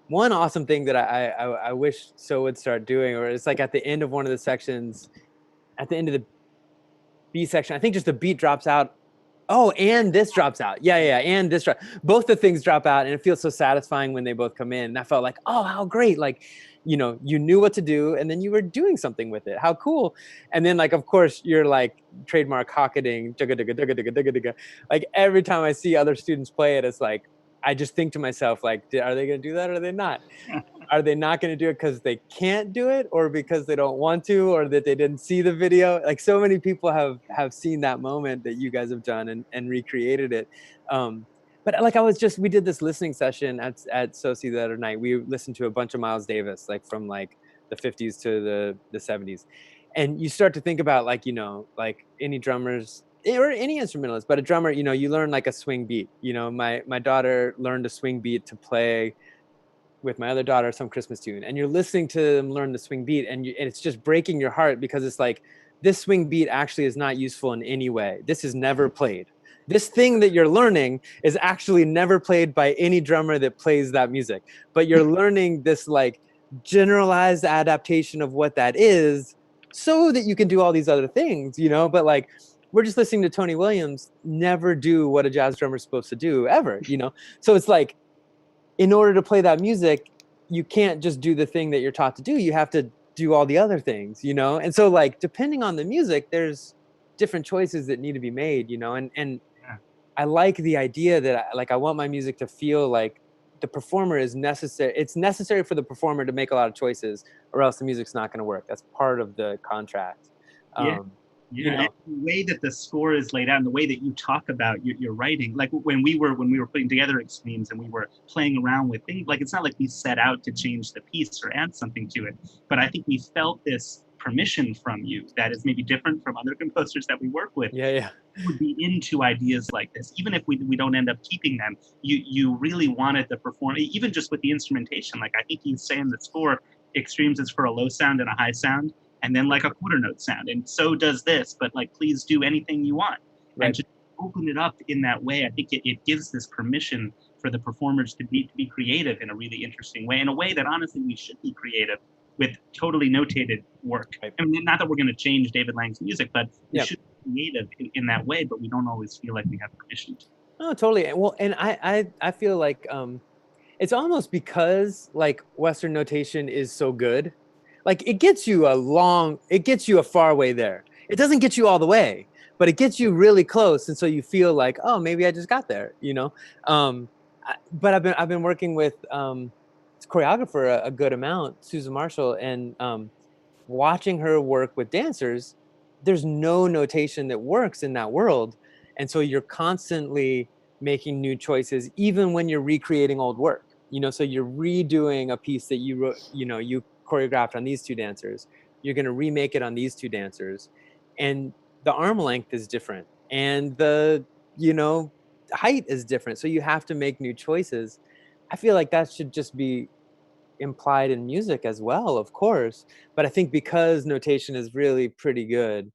One awesome thing that I wish So would start doing, or it's like at the end of one of the sections, at the end of the B section, I think just the beat drops out. Oh, and this drops out. Yeah, yeah, and this both the things drop out, and it feels so satisfying when they both come in. And I felt like, oh, how great! Like, you know, you knew what to do, and then you were doing something with it. How cool! And then, like, of course, you're like trademark hocketing, jugga digga digga digga digga digga. Like every time I see other students play it, it's like I just think to myself, like, are they going to do that, or are they not? Are they not going to do it because they can't do it, or because they don't want to, or that they didn't see the video? Like, so many people have seen that moment that you guys have done, and recreated it. But like, we did this listening session at Soci the other night. We listened to a bunch of Miles Davis, like from like the 50s to the 70s. And you start to think about, like, you know, like any drummers or any instrumentalist, but a drummer, you know, you learn like a swing beat. You know, my daughter learned a swing beat to play with my other daughter some Christmas tune, and you're listening to them learn the swing beat, and it's just breaking your heart, because it's like, this swing beat actually is not useful in any way. This is never played. This thing that you're learning is actually never played by any drummer that plays that music, but you're learning this like generalized adaptation of what that is, so that you can do all these other things, you know? But like, we're just listening to Tony Williams never do what a jazz drummer is supposed to do ever, you know? So it's like, in order to play that music, you can't just do the thing that you're taught to do. You have to do all the other things, you know? And so, like, depending on the music, there's different choices that need to be made, you know? And Yeah. I like the idea that I want my music to feel like the performer is necessary. It's necessary for the performer to make a lot of choices, or else the music's not going to work. That's part of the contract. Yeah. Um, Yeah, know. and the way that the score is laid out and the way that you talk about your writing, like when we were putting together Extremes and we were playing around with things, like it's not like we set out to change the piece or add something to it, but I think we felt this permission from you that is maybe different from other composers that we work with. Yeah. Would be into ideas like this, even if we don't end up keeping them. You really wanted the perform, even just with the instrumentation. Like I think you say in the score, Extremes is for a low sound and a high sound, and then like a quarter note sound, and so does this. But like, please do anything you want, Right. and just open it up in that way. I think it gives this permission for the performers to be creative in a really interesting way, in a way that honestly we should be creative with totally notated work. Right. I mean, not that we're going to change David Lang's music, but we Yep. should creative in that way, but we don't always feel like we have permission to. Oh, totally. Well, and I feel like it's almost because like Western notation is so good, like it gets you a far way there. It doesn't get you all the way, but it gets you really close, and so you feel like, oh, maybe I just got there, you know. But I've been working with choreographer a good amount, Susan Marshall, and watching her work with dancers, there's no notation that works in that world. And so you're constantly making new choices, even when you're recreating old work, you know, so you're redoing a piece that you wrote, you know, you choreographed on these two dancers, you're going to remake it on these two dancers. And the arm length is different. And the, you know, height is different. So you have to make new choices. I feel like that should just be implied in music as well, of course. But I think because notation is really pretty good,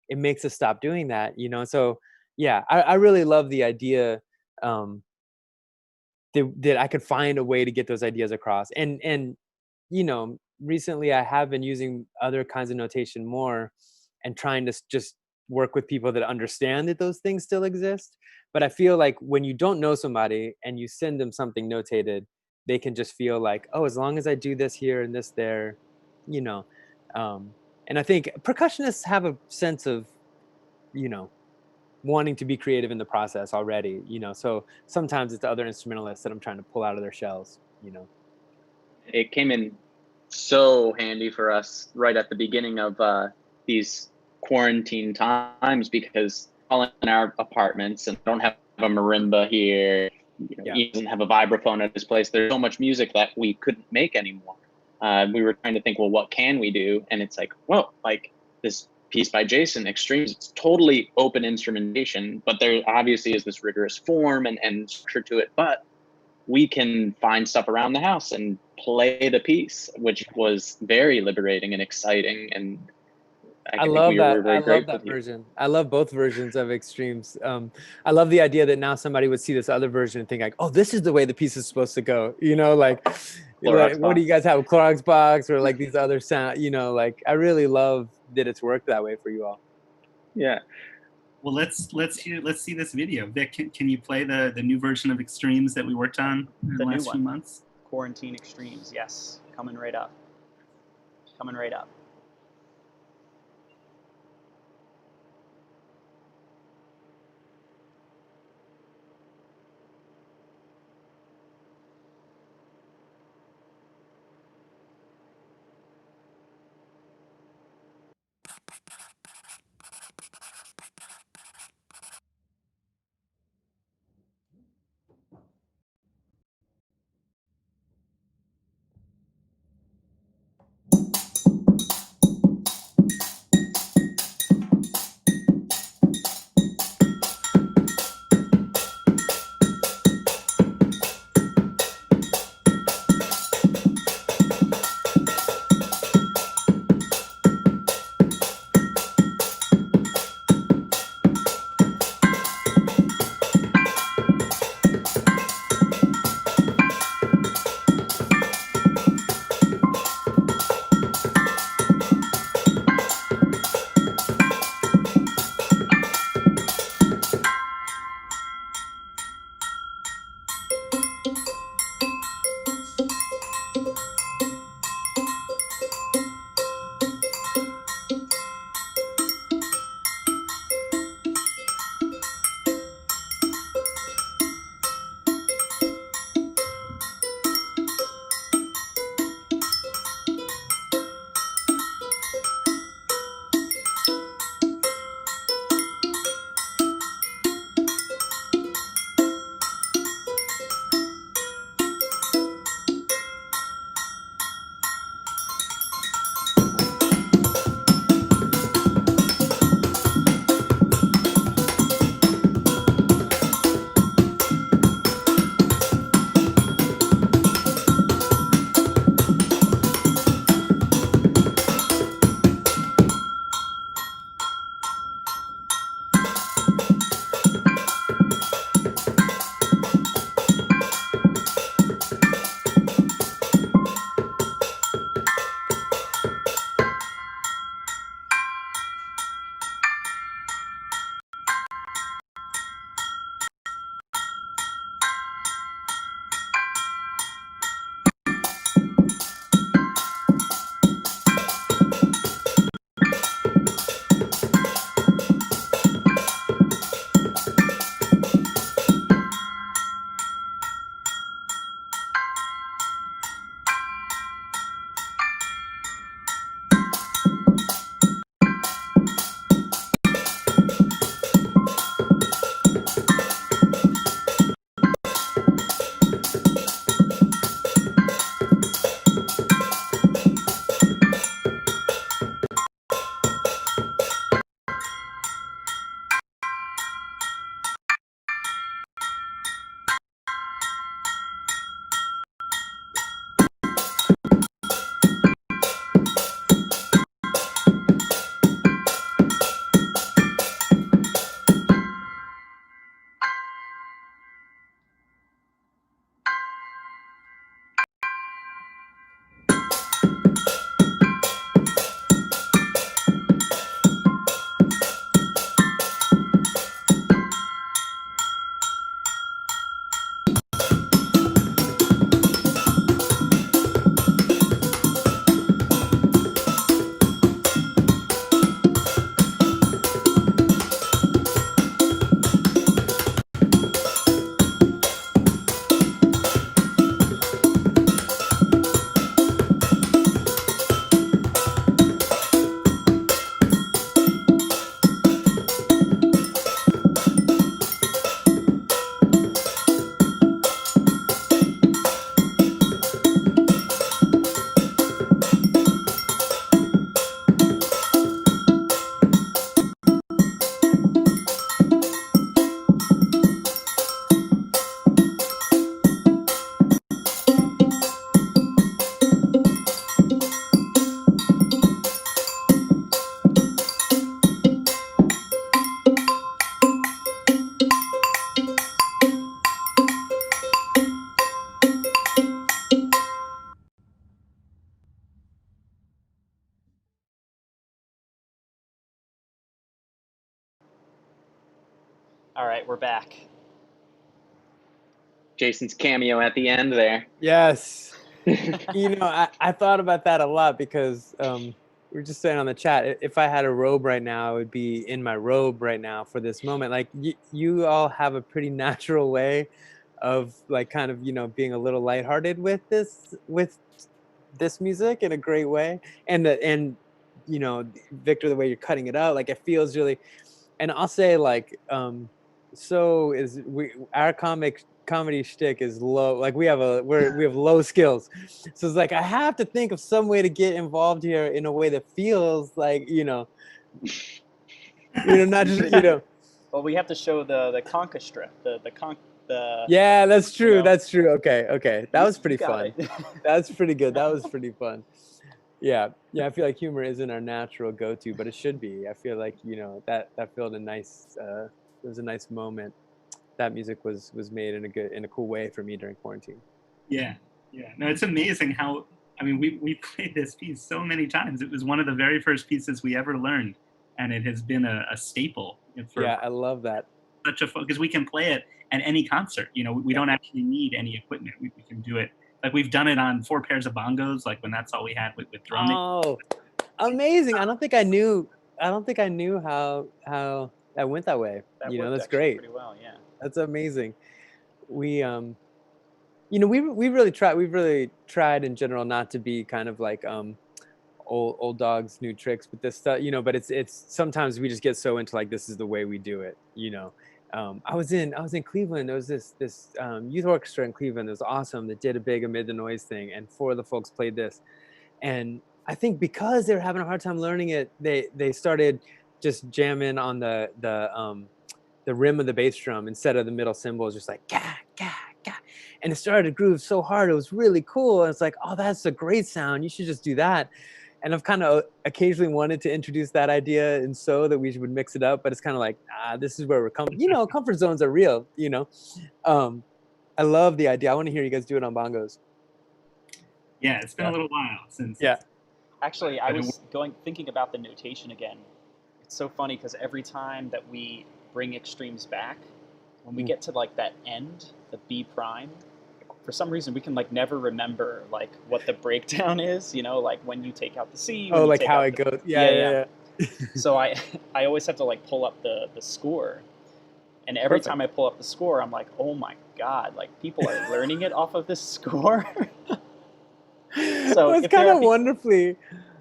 it makes us stop doing that, you know. So yeah, I really love the idea um, that I could find a way to get those ideas across. And you know, recently I have been using other kinds of notation more, and trying to just work with people that understand that those things still exist. But I feel like when you don't know somebody and you send them something notated, they can just feel like, oh, as long as I do this here and this there, you know. Um, and I think percussionists have a sense of, you know, wanting to be creative in the process already, you know. So sometimes it's the other instrumentalists that I'm trying to pull out of their shells, you know. It came in so handy for us right at the beginning of these quarantine times, because all in our apartments and don't have a marimba here. You know, Yeah. he doesn't have a vibraphone at his place. There's so much music that we couldn't make anymore. We were trying to think, well, what can we do? And it's like, well, like this piece by Jason, Extremes, it's totally open instrumentation, but there obviously is this rigorous form and structure to it. But we can find stuff around the house and play the piece, which was very liberating and exciting. And I think we were very I love grateful that to you. version. I love both versions of Extremes. I love the idea that now somebody would see this other version and think like, oh, this is the way the piece is supposed to go. You know, like, Clorox what do you box. guys have? A Clorox box or like these other sound, you know, like I really love that it's worked that way for you all. Yeah. Well, let's see this video. Vic, can you play the new version of Extremes that we worked on in the The new last few one. months? Quarantine Extremes, yes. Coming right up. Coming right up. right, we're back. Jason's cameo at the end there. Yes. You know, I thought about that a lot because we were just saying on the chat, if I had a robe right now, I would be in my robe right now for this moment. Like you all have a pretty natural way of like kind of, you know, being a little lighthearted with this music in a great way. And you know, Victor, the way you're cutting it out, like it feels really, and I'll say like our comedy shtick is low. Like we have low skills, so it's like I have to think of some way to get involved here in a way that feels like not just Well, we have to show the conchastra, the Yeah, that's true. know? That's true. Okay. That was pretty You got fun. it. That's pretty good. That was pretty fun. Yeah. I feel like humor isn't our natural go-to, but it should be. I feel like that felt a nice. It was a nice moment. That music was made in a cool way for me during quarantine. Yeah. No, it's amazing how. I mean, we played this piece so many times. It was one of the very first pieces we ever learned, and it has been a staple. Yeah, I love that. Such a because we can play it at any concert. We don't actually need any equipment. We can do it. Like we've done it on 4 pairs of bongos, like when that's all we had with drumming. Oh, amazing! I don't think I knew how that went that way. That That's great. Pretty well, yeah. That's amazing. We we really tried. We've really tried in general not to be kind of like old dogs, new tricks with this stuff. But it's sometimes we just get so into like this is the way we do it. I was in Cleveland. There was this youth orchestra in Cleveland that was awesome that did a big Amid the Noise thing, and 4 of the folks played this. And I think because they were having a hard time learning it, they started just jamming on the rim of the bass drum instead of the middle cymbals, just like ga ga ga, and it started to groove so hard. It was really cool. And it's like, oh, that's a great sound. You should just do that. And I've kind of occasionally wanted to introduce that idea, and so that we would mix it up, but it's kind of like, this is where we're coming. Comfort zones are real. I love the idea. I want to hear you guys do it on bongos. Yeah, it's been a little while since. Yeah. Actually, I was thinking about the notation again. It's so funny because every time that we bring extremes back, when we get to like that end, the B prime, for some reason we can like never remember like what the breakdown is, like when you take out the C. Oh, like how it goes. Yeah. So I always have to like pull up the score, and every time I pull up the score, I'm like, oh my God, like people are learning it off of this score. So it's kind of wonderfully,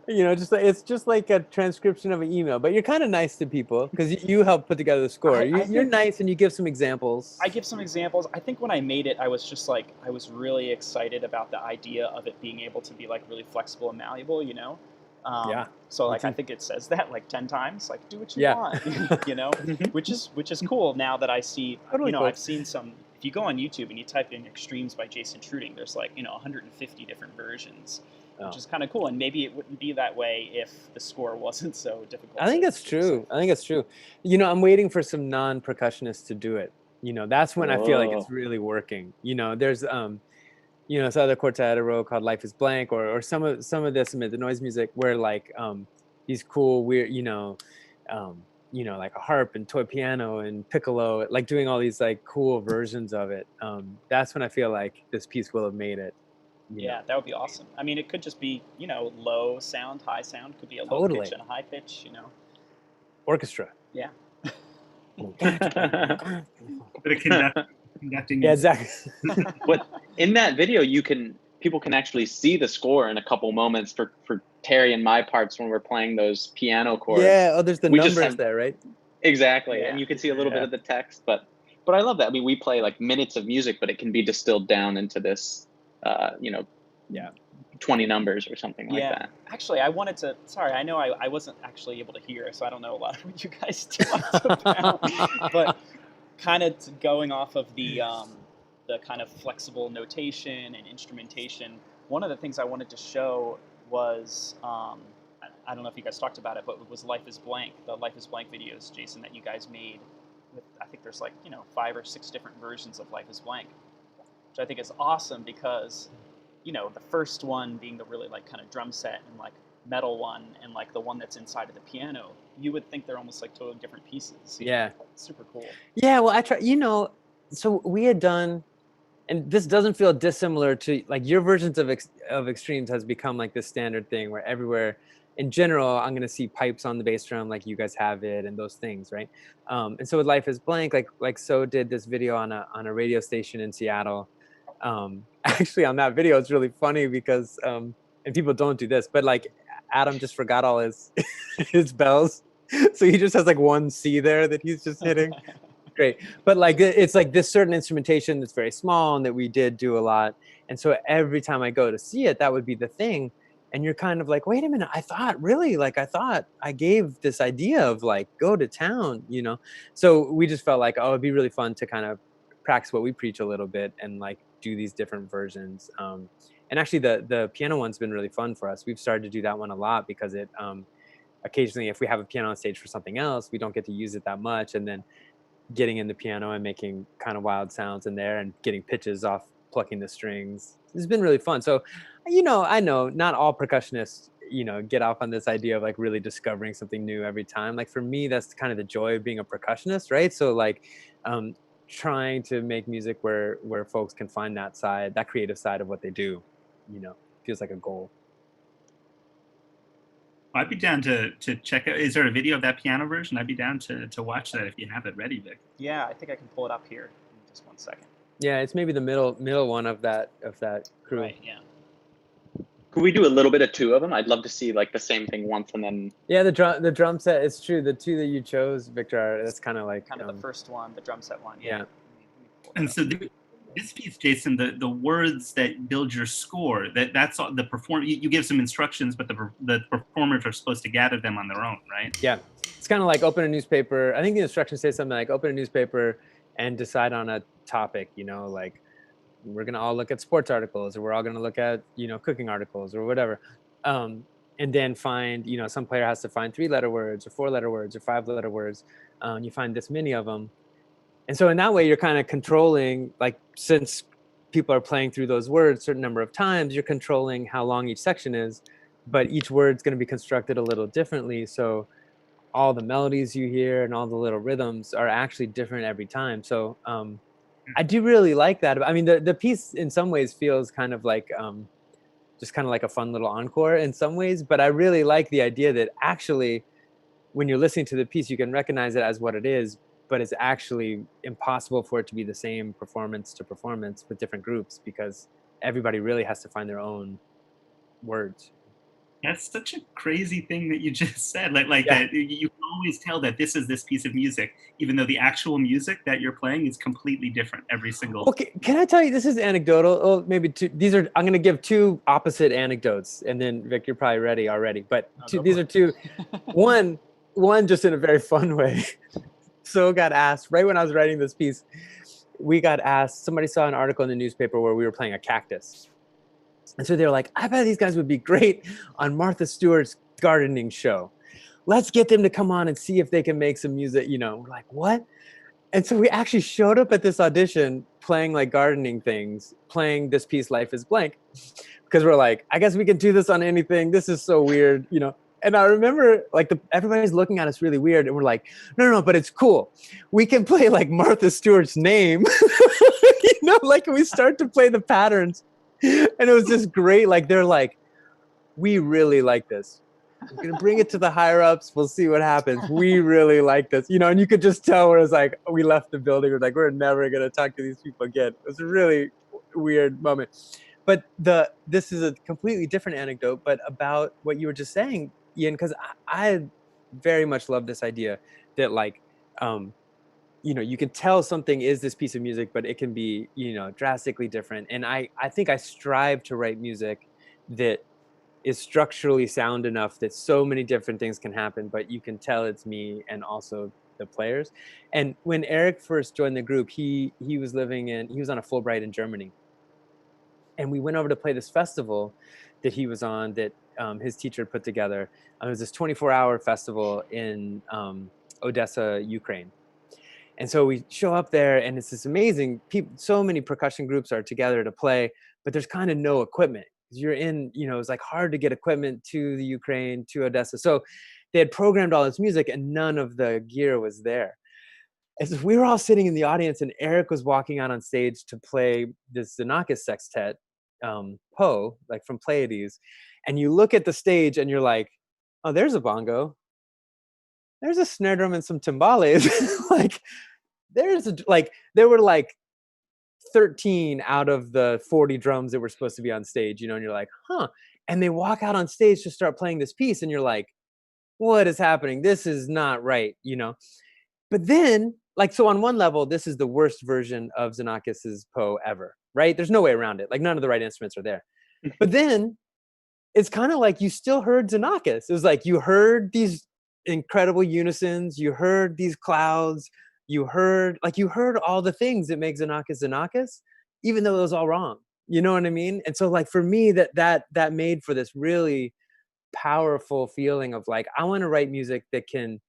it's just like a transcription of an email, but you're kind of nice to people because you help put together the score. You're nice and you give some examples. I give some examples. I think when I made it, I was just like, I was really excited about the idea of it being able to be like really flexible and malleable, Yeah. So like, I think it says that like 10 times, like do what you want, which is cool now that I see, Totally cool. I've seen some, if you go on YouTube and you type in Extremes by Jason Treuting, there's like, 150 different versions, which is kind of cool. And maybe it wouldn't be that way if the score wasn't so difficult. I think that's true. I'm waiting for some non-percussionists to do it. That's when I feel like it's really working. There's this other quartet I wrote called Life is Blank, or some of this Amid the Noise music where like these cool weird like a harp and toy piano and piccolo, like doing all these like cool versions of it. That's when I feel like this piece will have made it. Yeah, that would be awesome. I mean, it could just be, low sound, high sound. Could be a low pitch and a high pitch, Orchestra. Yeah. Conducting. Yeah, exactly. But in that video, people can actually see the score in a couple moments for Terry and my parts when we're playing those piano chords. Yeah. Oh, there's the numbers there, right? Exactly, Yeah. and you can see a little bit of the text, but I love that. I mean, we play like minutes of music, but it can be distilled down into this, 20 numbers or something like that. Actually, I wanted to. Sorry, I know I wasn't actually able to hear, so I don't know a lot of what you guys talked about. But kind of going off of the kind of flexible notation and instrumentation, one of the things I wanted to show was I don't know if you guys talked about it, but it was Life is Blank, the Life is Blank videos, Jason, that you guys made. I think there's like 5 or 6 different versions of Life is Blank, which I think is awesome because the first one being the really like kind of drum set and like metal one and like the one that's inside of the piano, you would think they're almost like totally different pieces. Yeah. Super cool. Yeah, well, I try, so we had done, and this doesn't feel dissimilar to like your versions of extremes has become like this standard thing where everywhere in general, I'm going to see pipes on the bass drum like you guys have it and those things, right? And so with Life is Blank, like so did this video on a radio station in Seattle. Actually on that video, it's really funny because, and people don't do this, but like Adam just forgot all his, his bells. So he just has like one C there that he's just hitting. Great. But like, it's like this certain instrumentation that's very small and that we did do a lot. And so every time I go to see it, that would be the thing. And you're kind of like, wait a minute, I thought I gave this idea of like, go to town, So we just felt like, oh, it'd be really fun to kind of practice what we preach a little bit and like do these different versions. And actually the piano one's been really fun for us. We've started to do that one a lot because it, occasionally if we have a piano on stage for something else, we don't get to use it that much. And then getting in the piano and making kind of wild sounds in there and getting pitches off plucking the strings. It's been really fun. So, I know not all percussionists, get off on this idea of like really discovering something new every time. Like for me, that's kind of the joy of being a percussionist, right? So like trying to make music where folks can find that creative side of what they do, feels like a goal. I'd be down to check out. Is there a video of that piano version? I'd be down to watch that if you have it ready, Vic. Yeah, I think I can pull it up here in just 1 second. Yeah, it's maybe the middle one of that crew. Right. Yeah. Could we do a little bit of two of them? I'd love to see like the same thing once and then. Yeah, the drum set. It's true. The two that you chose, Victor, that's kind of like the first one, the drum set one. Yeah. And so this piece, Jason, the words that build your score, that's all, the perform. You give some instructions, but the performers are supposed to gather them on their own, right? Yeah, it's kind of like open a newspaper. I think the instructions say something like open a newspaper and decide on a topic. Like we're gonna all look at sports articles, or we're all gonna look at cooking articles, or whatever. And then find some player has to find 3-letter words, or 4-letter words, or 5-letter words. You find this many of them. And so in that way, you're kind of controlling, like, since people are playing through those words a certain number of times, you're controlling how long each section is, but each word's going to be constructed a little differently. So all the melodies you hear and all the little rhythms are actually different every time. So I do really like that. I mean, the piece in some ways feels kind of like, just kind of like a fun little encore in some ways, but I really like the idea that actually when you're listening to the piece, you can recognize it as what it is, but it's actually impossible for it to be the same performance to performance with different groups because everybody really has to find their own words. That's such a crazy thing that you just said. Like Yeah. that you can always tell that this is this piece of music, even though the actual music that you're playing is completely different every single. Okay, can I tell you, this is anecdotal. Oh, maybe two. I'm going to give two opposite anecdotes, and then Vic, you're probably ready already. But these are two. One just in a very fun way. So got asked right when I was writing this piece, we got asked, somebody saw an article in the newspaper where we were playing a cactus. And so they were like, I bet these guys would be great on Martha Stewart's gardening show. Let's get them to come on and see if they can make some music. We're like, what? And so we actually showed up at this audition playing like gardening things, playing this piece, Life is Blank, because we're like, I guess we can do this on anything. This is so weird, And I remember like everybody's looking at us really weird, and we're like, no, but it's cool. We can play like Martha Stewart's name, like we start to play the patterns, and it was just great. Like they're like, we really like this. We're gonna bring it to the higher ups. We'll see what happens. We really like this, and you could just tell where it was like we left the building. We're like, we're never gonna talk to these people again. It was a really weird moment. But this is a completely different anecdote, but about what you were just saying, Ian, because I very much love this idea that like, you can tell something is this piece of music, but it can be, drastically different. And I think I strive to write music that is structurally sound enough that so many different things can happen, but you can tell it's me and also the players. And when Eric first joined the group, he was on a Fulbright in Germany. And we went over to play this festival that he was on that his teacher put together. It was this 24-hour festival in Odessa, Ukraine. And so we show up there, and it's this amazing, so many percussion groups are together to play, but there's kind of no equipment. You're in, you know, it was like hard to get equipment to the Ukraine, to Odessa. So they had programmed all this music and none of the gear was there. And so we were all sitting in the audience and Eric was walking out on stage to play this Xenakis sextet, Poe, like from Pleiades. And you look at the stage and you're like, oh, there's a bongo. There's a snare drum and some timbales. Like there were like 13 out of the 40 drums that were supposed to be on stage, you know, and you're like, huh. And they walk out on stage to start playing this piece and you're like, what is happening? This is not right, you know? But then, like, so on one level, this is the worst version of Xenakis's Poe ever, right? There's no way around it. Like, none of the right instruments are there. But then it's kind of like you still heard Xenakis. It was like you heard these incredible unisons, you heard these clouds, you heard all the things that make Xenakis Xenakis, even though it was all wrong. You know what I mean? And so, like, for me, that made for this really powerful feeling of like, I want to write music that can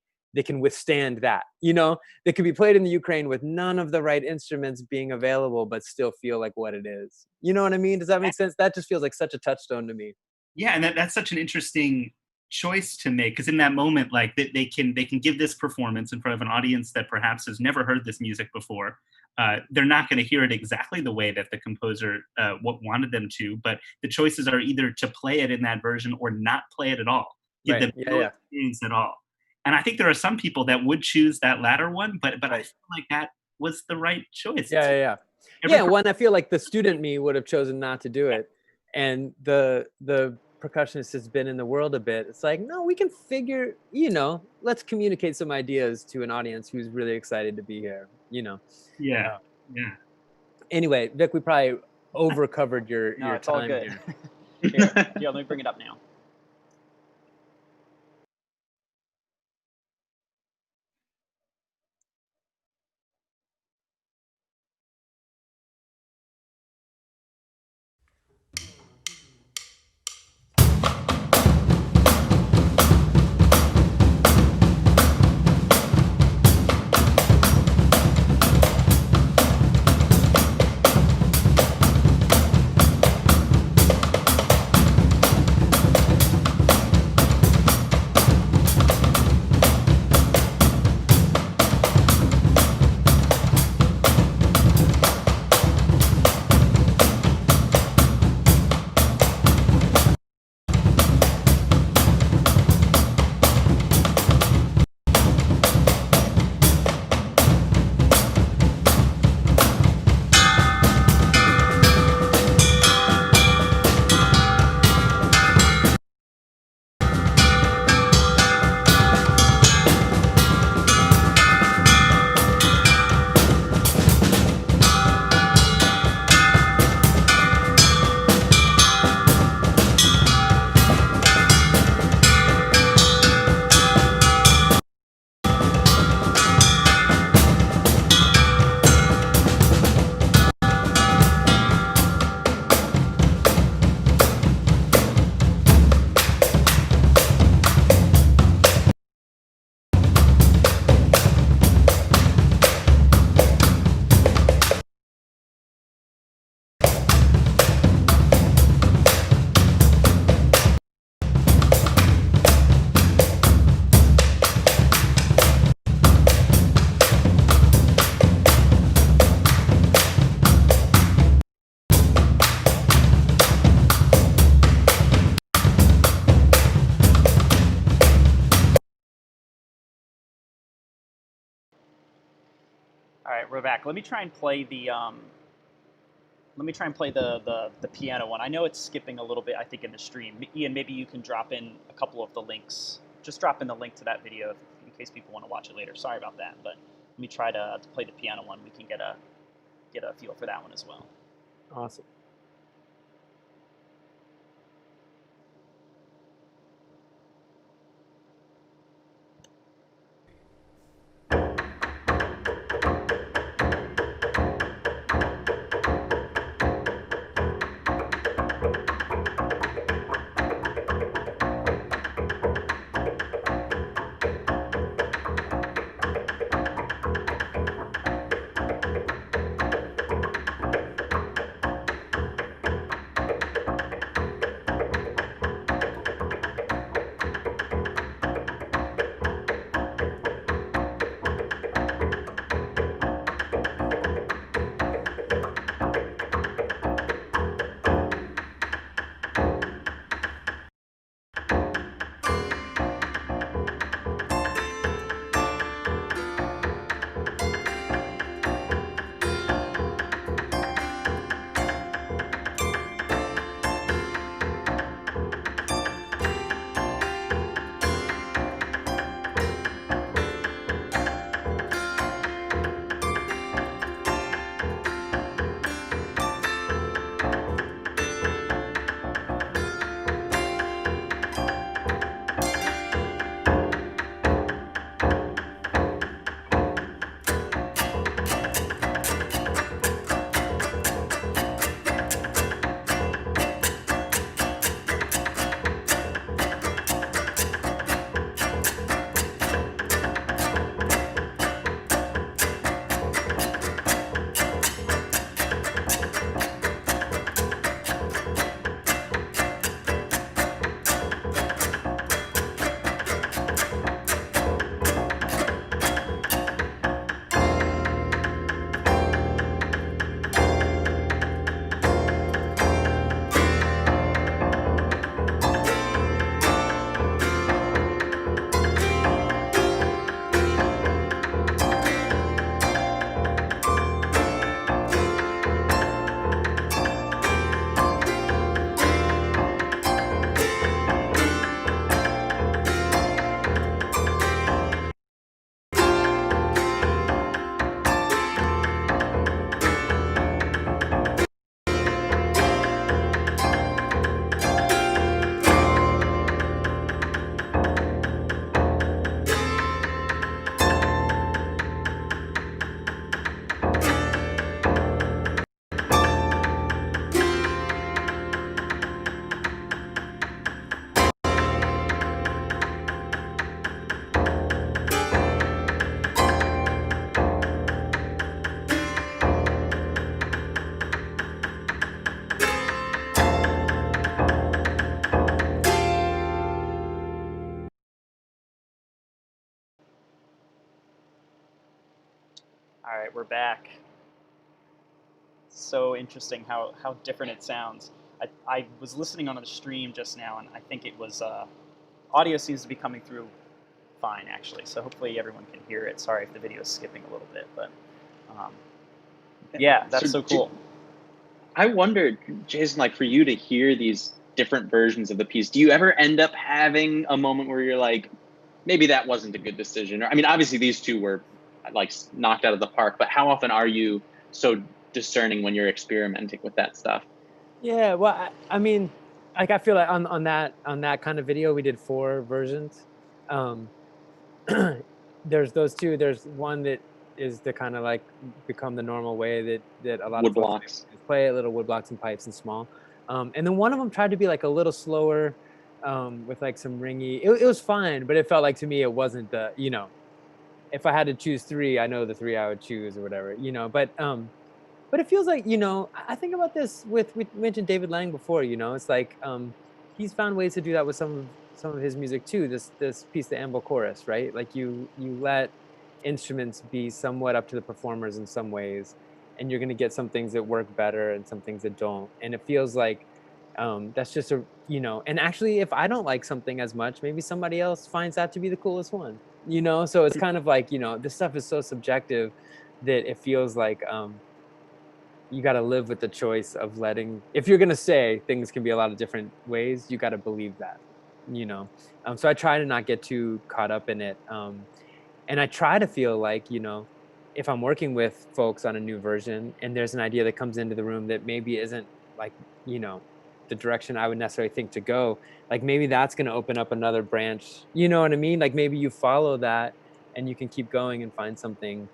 withstand that, you know, that could be played in the Ukraine with none of the right instruments being available, but still feel like what it is. You know what I mean? Does that make sense? That just feels like such a touchstone to me. Yeah, and that's such an interesting choice to make, because in that moment, like they can give this performance in front of an audience that perhaps has never heard this music before. They're not going to hear it exactly the way that the composer wanted them to, but the choices are either to play it in that version or not play it at all. Give them no experience at all. And I think there are some people that would choose that latter one, but I feel like that was the right choice. Yeah. When I feel like the student me would have chosen not to do it, and the percussionist has been in the world a bit. It's like, no, we can figure, you know, let's communicate some ideas to an audience who's really excited to be here, you know. Yeah. Anyway, Vic, we probably over covered your it's time all good. here. Here, let me bring it up now. All right, we're back. Let me try and play the the piano one. I know it's skipping a little bit, I think, in the stream. Ian, maybe you can drop in a couple of the links. Just drop in the link to that video in case people want to watch it later. Sorry about that, but let me try to play the piano one. We can get a feel for that one as well. Awesome. right, we're back. So interesting how different it sounds. I was listening on the stream just now, and I think it was audio seems to be coming through fine, actually. So hopefully everyone can hear it. Sorry if the video is skipping a little bit, but yeah, that's so cool. I wondered, Jason, like for you to hear these different versions of the piece, do you ever end up having a moment where you're like, maybe that wasn't a good decision? Or, I mean, obviously these two were like knocked out of the park, but how often are you so discerning when you're experimenting with that stuff? Yeah, well, I mean, like I feel like on that kind of video, we did 4 versions. There's those 2. There's one that is the kind of like become the normal way that a lot Wood of folks blocks. play it, little wood blocks and pipes and small. And then one of them tried to be like a little slower, with like some ringy. It was fine, but it felt like to me it wasn't the, you know, if I had to choose 3, I know the 3 I would choose or whatever, you know. But it feels like, you know, I think about this with, we mentioned David Lang before, you know, it's like he's found ways to do that with some of his music too. This piece, the Amble chorus, right? Like you let instruments be somewhat up to the performers in some ways, and you're gonna get some things that work better and some things that don't. And it feels like that's just a, you know, and actually if I don't like something as much, maybe somebody else finds that to be the coolest one, you know? So it's kind of like, you know, this stuff is so subjective that it feels like you got to live with the choice of letting, if you're going to say things can be a lot of different ways, you got to believe that, you know. So I try to not get too caught up in it, and I try to feel like, you know, if I'm working with folks on a new version and there's an idea that comes into the room that maybe isn't like, you know, the direction I would necessarily think to go, like maybe that's going to open up another branch, you know what I mean? Like maybe you follow that and you can keep going and find something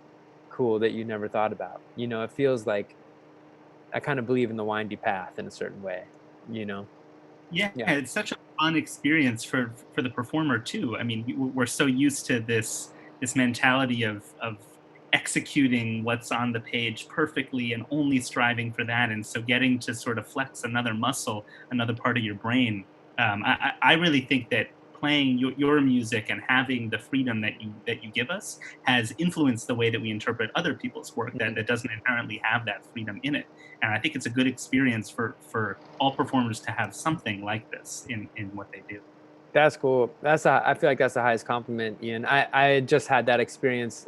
cool that you never thought about. You know, it feels like I kind of believe in the windy path in a certain way, you know? Yeah, Yeah. it's such a fun experience for the performer too. I mean, we're so used to this mentality of executing what's on the page perfectly and only striving for that, and so getting to sort of flex another muscle, another part of your brain. I really think that playing your music and having the freedom that you give us has influenced the way that we interpret other people's work that doesn't inherently have that freedom in it. And I think it's a good experience for all performers to have something like this in what they do. That's cool. I feel like that's the highest compliment, Ian. I just had that experience.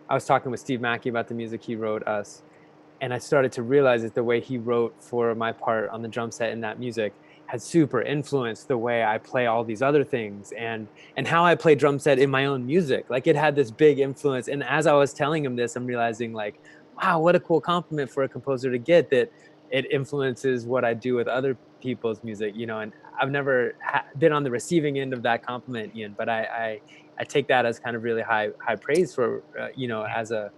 I was talking with Steve Mackey about the music he wrote us, and I started to realize that the way he wrote for my part on the drum set in that music had super influenced the way I play all these other things, and how I play drum set in my own music. Like it had this big influence. And as I was telling him this, I'm realizing like, wow, what a cool compliment for a composer to get, that it influences what I do with other people's music, you know. And I've never been on the receiving end of that compliment, Ian, but I take that as kind of really high praise for, you know, as a,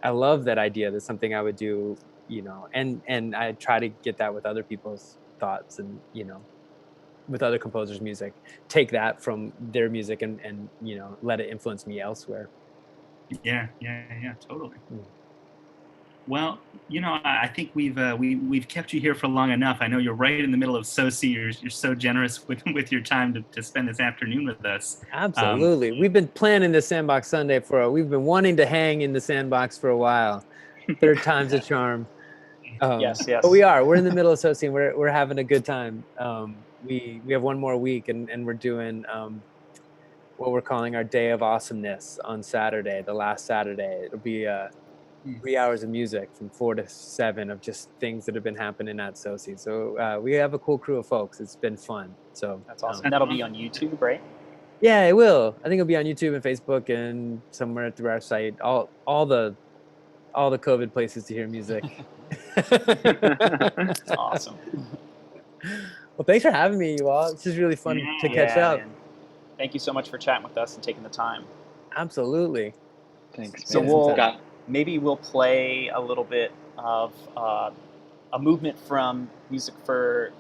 I love that idea. That's something I would do, you know, and I try to get that with other people's thoughts, and, you know, with other composers' music, take that from their music and, you know, let it influence me elsewhere. Yeah, totally. Mm. Well, you know, I think we've kept you here for long enough. I know you're right in the middle of SOCI. You're so generous with your time to spend this afternoon with us. Absolutely. We've been planning the Sandbox Sunday we've been wanting to hang in the sandbox for a while. Third time's a charm. Yes. But we're in the middle of associating. We're having a good time. We have one more week, and we're doing what we're calling our Day of Awesomeness on Saturday, the last Saturday. It'll be 3 hours of music from 4 to 7 of just things that have been happening at SOCI. So we have a cool crew of folks. It's been fun. So That's awesome. And that'll be on YouTube, right? yeah, it will. I think it'll be on YouTube and Facebook and somewhere through our site. All the COVID places to hear music. Awesome. Well, thanks for having me, you all. This is really fun to catch up. Man. Thank you so much for chatting with us and taking the time. Absolutely. Thanks. So Man. maybe we'll play a little bit of a movement from Music for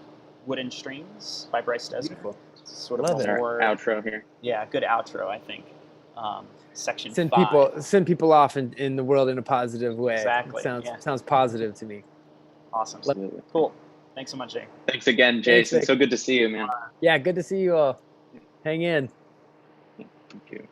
Wooden Strings by Bryce Desner. Beautiful. Sort Love of it. more Outro here. Yeah, good outro, I think. Section Send 5. people off in the world in a positive way. Exactly. Sounds positive to me. Awesome. Absolutely. Cool. Thanks so much, Jay. Thanks again, Jason. Thanks, so good to see you, man. Yeah, good to see you all. Hang in. Thank you.